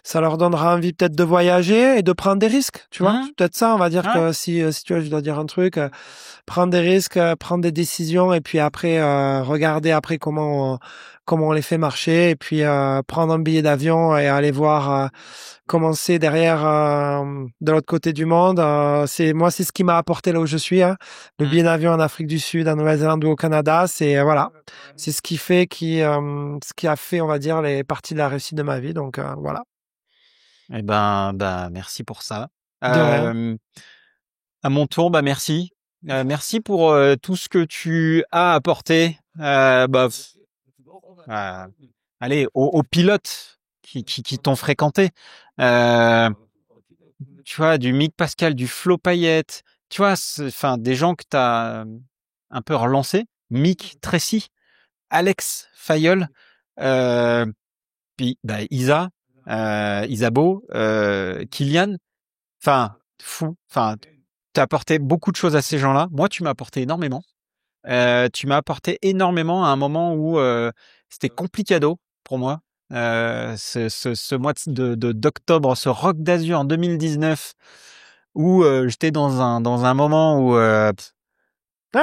ça leur donnera envie peut-être de voyager et de prendre des risques. Tu vois, peut-être ça. On va dire que si tu vois, je dois dire un truc, prendre des risques, prendre des décisions et puis après regarder après comment on les fait marcher et puis prendre un billet d'avion et aller voir comment c'est derrière de l'autre côté du monde. C'est ce qui m'a apporté là où je suis. Hein. Le billet d'avion en Afrique du Sud, en Nouvelle-Zélande ou au Canada, c'est voilà, c'est ce qui a fait, on va dire, les parties de la réussite de ma vie. Donc voilà. Eh ben, merci pour ça. De rien. À mon tour, merci. Merci pour tout ce que tu as apporté. Allez, aux pilotes qui t'ont fréquenté. Tu vois, du Mick Pascal, du Flo Payette, tu vois, enfin des gens que t'as un peu relancé. Mick Tracy, Alex Fayeul, puis Isabeau, Kylian. Enfin, fou. Enfin, t'as apporté beaucoup de choses à ces gens-là. Moi, tu m'as apporté énormément. Tu m'as apporté énormément à un moment où c'était complicado pour moi. Ce mois d'octobre, ce Rock d'Azur en 2019, où j'étais dans un moment où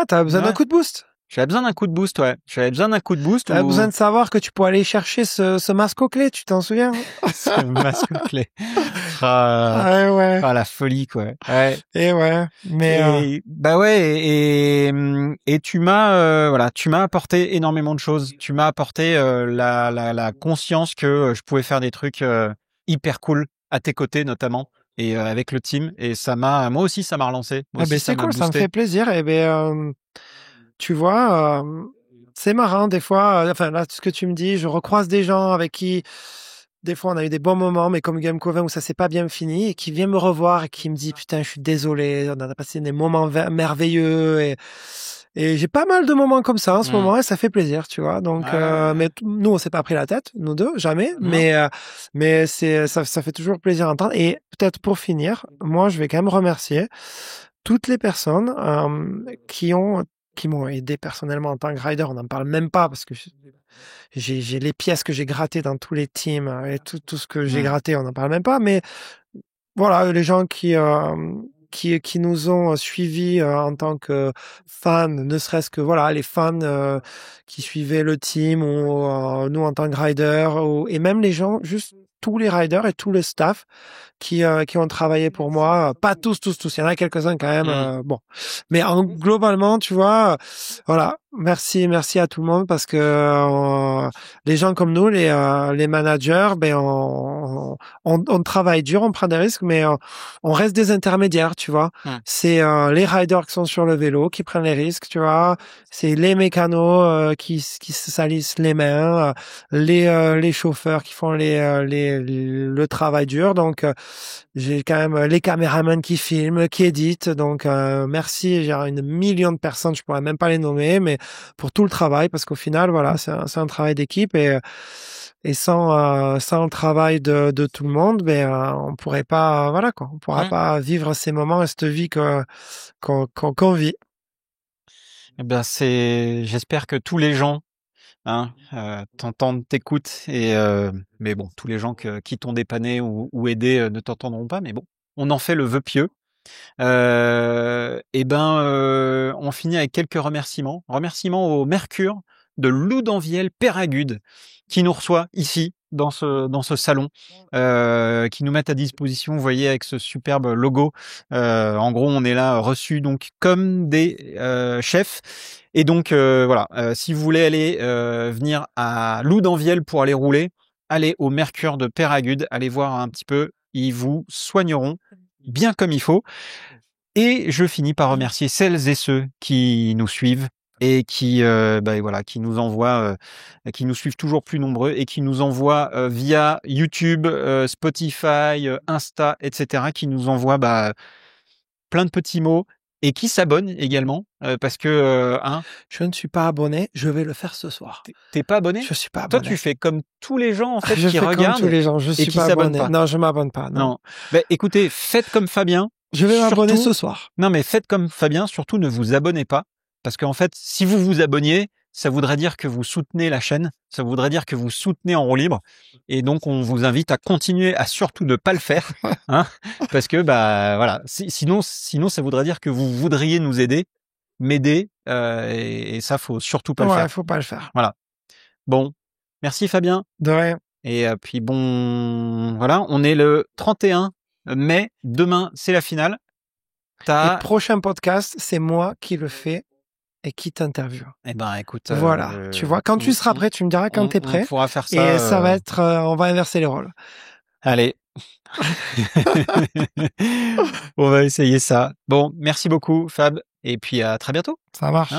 T'as besoin d'un coup de boost. J'avais besoin d'un coup de boost, ouais. J'avais besoin d'un coup de boost. T'avais besoin de savoir que tu pourrais aller chercher ce masque aux clés, tu t'en souviens? Ce masque aux clés. Ouais. La folie, quoi. Ouais. Et ouais. Mais et tu m'as tu m'as apporté énormément de choses. Tu m'as apporté la conscience que je pouvais faire des trucs hyper cool à tes côtés notamment et avec le team, et moi aussi ça m'a relancé. Moi aussi, c'est m'a cool, boosté. ça me fait plaisir. Et tu vois, c'est marrant des fois. Enfin là, ce que tu me dis, je recroise des gens avec qui des fois on a eu des bons moments, mais comme Game Coven où ça s'est pas bien fini, et qui vient me revoir et qui me dit putain, je suis désolé, on a passé des moments merveilleux et j'ai pas mal de moments comme ça en ce moment et ça fait plaisir, tu vois. Donc mais nous on s'est pas pris la tête, nous deux, jamais, mais ça fait toujours plaisir d'entendre. Et peut-être pour finir, moi je vais quand même remercier toutes les personnes qui ont qui m'ont aidé personnellement en tant que rider. On n'en parle même pas parce que j'ai les pièces que j'ai grattées dans tous les teams et tout ce que j'ai gratté, on n'en parle même pas. Mais voilà, les gens qui nous ont suivis en tant que fans, ne serait-ce que voilà les fans qui suivaient le team ou nous en tant que riders, et même les gens, juste tous les riders et tout le staff qui ont travaillé pour moi. Pas tous. Il y en a quelques-uns quand même. Bon, mais globalement, tu vois, voilà. Merci à tout le monde parce que les gens comme nous, les managers, ben on travaille dur, on prend des risques, mais on reste des intermédiaires, tu vois. C'est les riders qui sont sur le vélo qui prennent les risques, tu vois. C'est les mécanos qui se salissent les mains, les chauffeurs qui font le travail dur. Donc j'ai quand même les caméramans qui filment, qui éditent. Donc merci, j'ai 1 million de personnes, je pourrais même pas les nommer, mais pour tout le travail, parce qu'au final, voilà, c'est un travail d'équipe et sans le travail de tout le monde, on pourrait pas, voilà quoi, on pourra pas vivre ces moments et cette vie qu'on vit. Eh ben j'espère que tous les gens t'entendent, t'écoutent mais bon, tous les gens qui t'ont dépanné ou aidé ne t'entendront pas, mais bon, on en fait le vœu pieux. On finit avec quelques remerciements. Remerciements au Mercure de Loudanviel Péragude qui nous reçoit ici dans ce salon, qui nous mettent à disposition, vous voyez, avec ce superbe logo. En gros, on est là reçus donc comme des chefs. Et donc voilà, si vous voulez aller venir à Loudanviel pour aller rouler, allez au Mercure de Péragude, allez voir un petit peu, ils vous soigneront bien comme il faut. Et je finis par remercier celles et ceux qui nous suivent et qui nous envoient, qui nous suivent toujours plus nombreux et qui nous envoient via YouTube, Spotify, Insta, etc., qui nous envoient plein de petits mots et qui s'abonnent également parce que je ne suis pas abonné, je vais le faire ce soir. T'es pas abonné? Je suis pas abonné. Toi, tu fais comme tous les gens en fait je qui fais regardent comme tous les gens, je suis et qui pas s'abonnent abonné. pas. Non, je m'abonne pas. Non. Écoutez, faites comme Fabien. Je vais m'abonner ce soir. Non, mais faites comme Fabien, surtout ne vous abonnez pas. Parce qu'en fait, si vous vous abonniez, ça voudrait dire que vous soutenez la chaîne, ça voudrait dire que vous soutenez En Roue Libre. Et donc, on vous invite à continuer à surtout ne pas le faire. Parce que, voilà. Sinon, ça voudrait dire que vous voudriez nous aider, m'aider, et ça, faut surtout pas le faire. Ouais, faut pas le faire. Voilà. Bon. Merci Fabien. De rien. Et puis bon, voilà. On est le 31 mai. Demain, c'est la finale. Le prochain podcast, c'est moi qui le fais et qui t'interviewe. Eh ben, écoute. Voilà. Tu vois, quand tu seras prêt, tu me diras quand t'es prêt. On pourra faire ça. Et ça va être, on va inverser les rôles. Allez. On va essayer ça. Bon, merci beaucoup, Fab. Et puis, à très bientôt. Ça marche.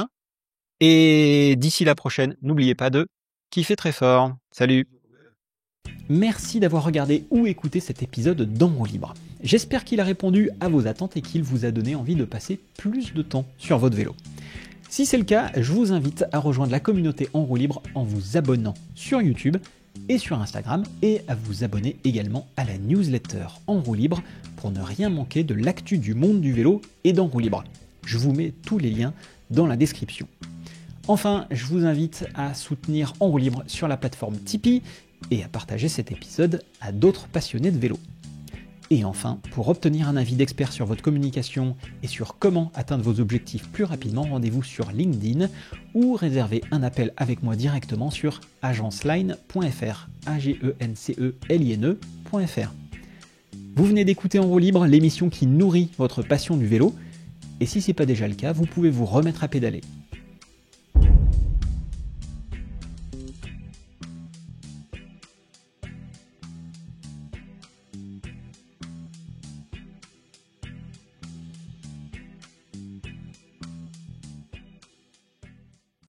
Et d'ici la prochaine, n'oubliez pas de kiffer très fort. Salut. Merci d'avoir regardé ou écouté cet épisode d'En Roue Libre. J'espère qu'il a répondu à vos attentes et qu'il vous a donné envie de passer plus de temps sur votre vélo. Si c'est le cas, je vous invite à rejoindre la communauté En Roue Libre en vous abonnant sur YouTube et sur Instagram et à vous abonner également à la newsletter En Roue Libre pour ne rien manquer de l'actu du monde du vélo et d'En Roue Libre. Je vous mets tous les liens dans la description. Enfin, je vous invite à soutenir En Roue Libre sur la plateforme Tipeee et à partager cet épisode à d'autres passionnés de vélo. Et enfin, pour obtenir un avis d'expert sur votre communication et sur comment atteindre vos objectifs plus rapidement, rendez-vous sur LinkedIn ou réservez un appel avec moi directement sur agenceline.fr, agenceline.fr. Vous venez d'écouter En Roue Libre, l'émission qui nourrit votre passion du vélo. Et si ce n'est pas déjà le cas, vous pouvez vous remettre à pédaler.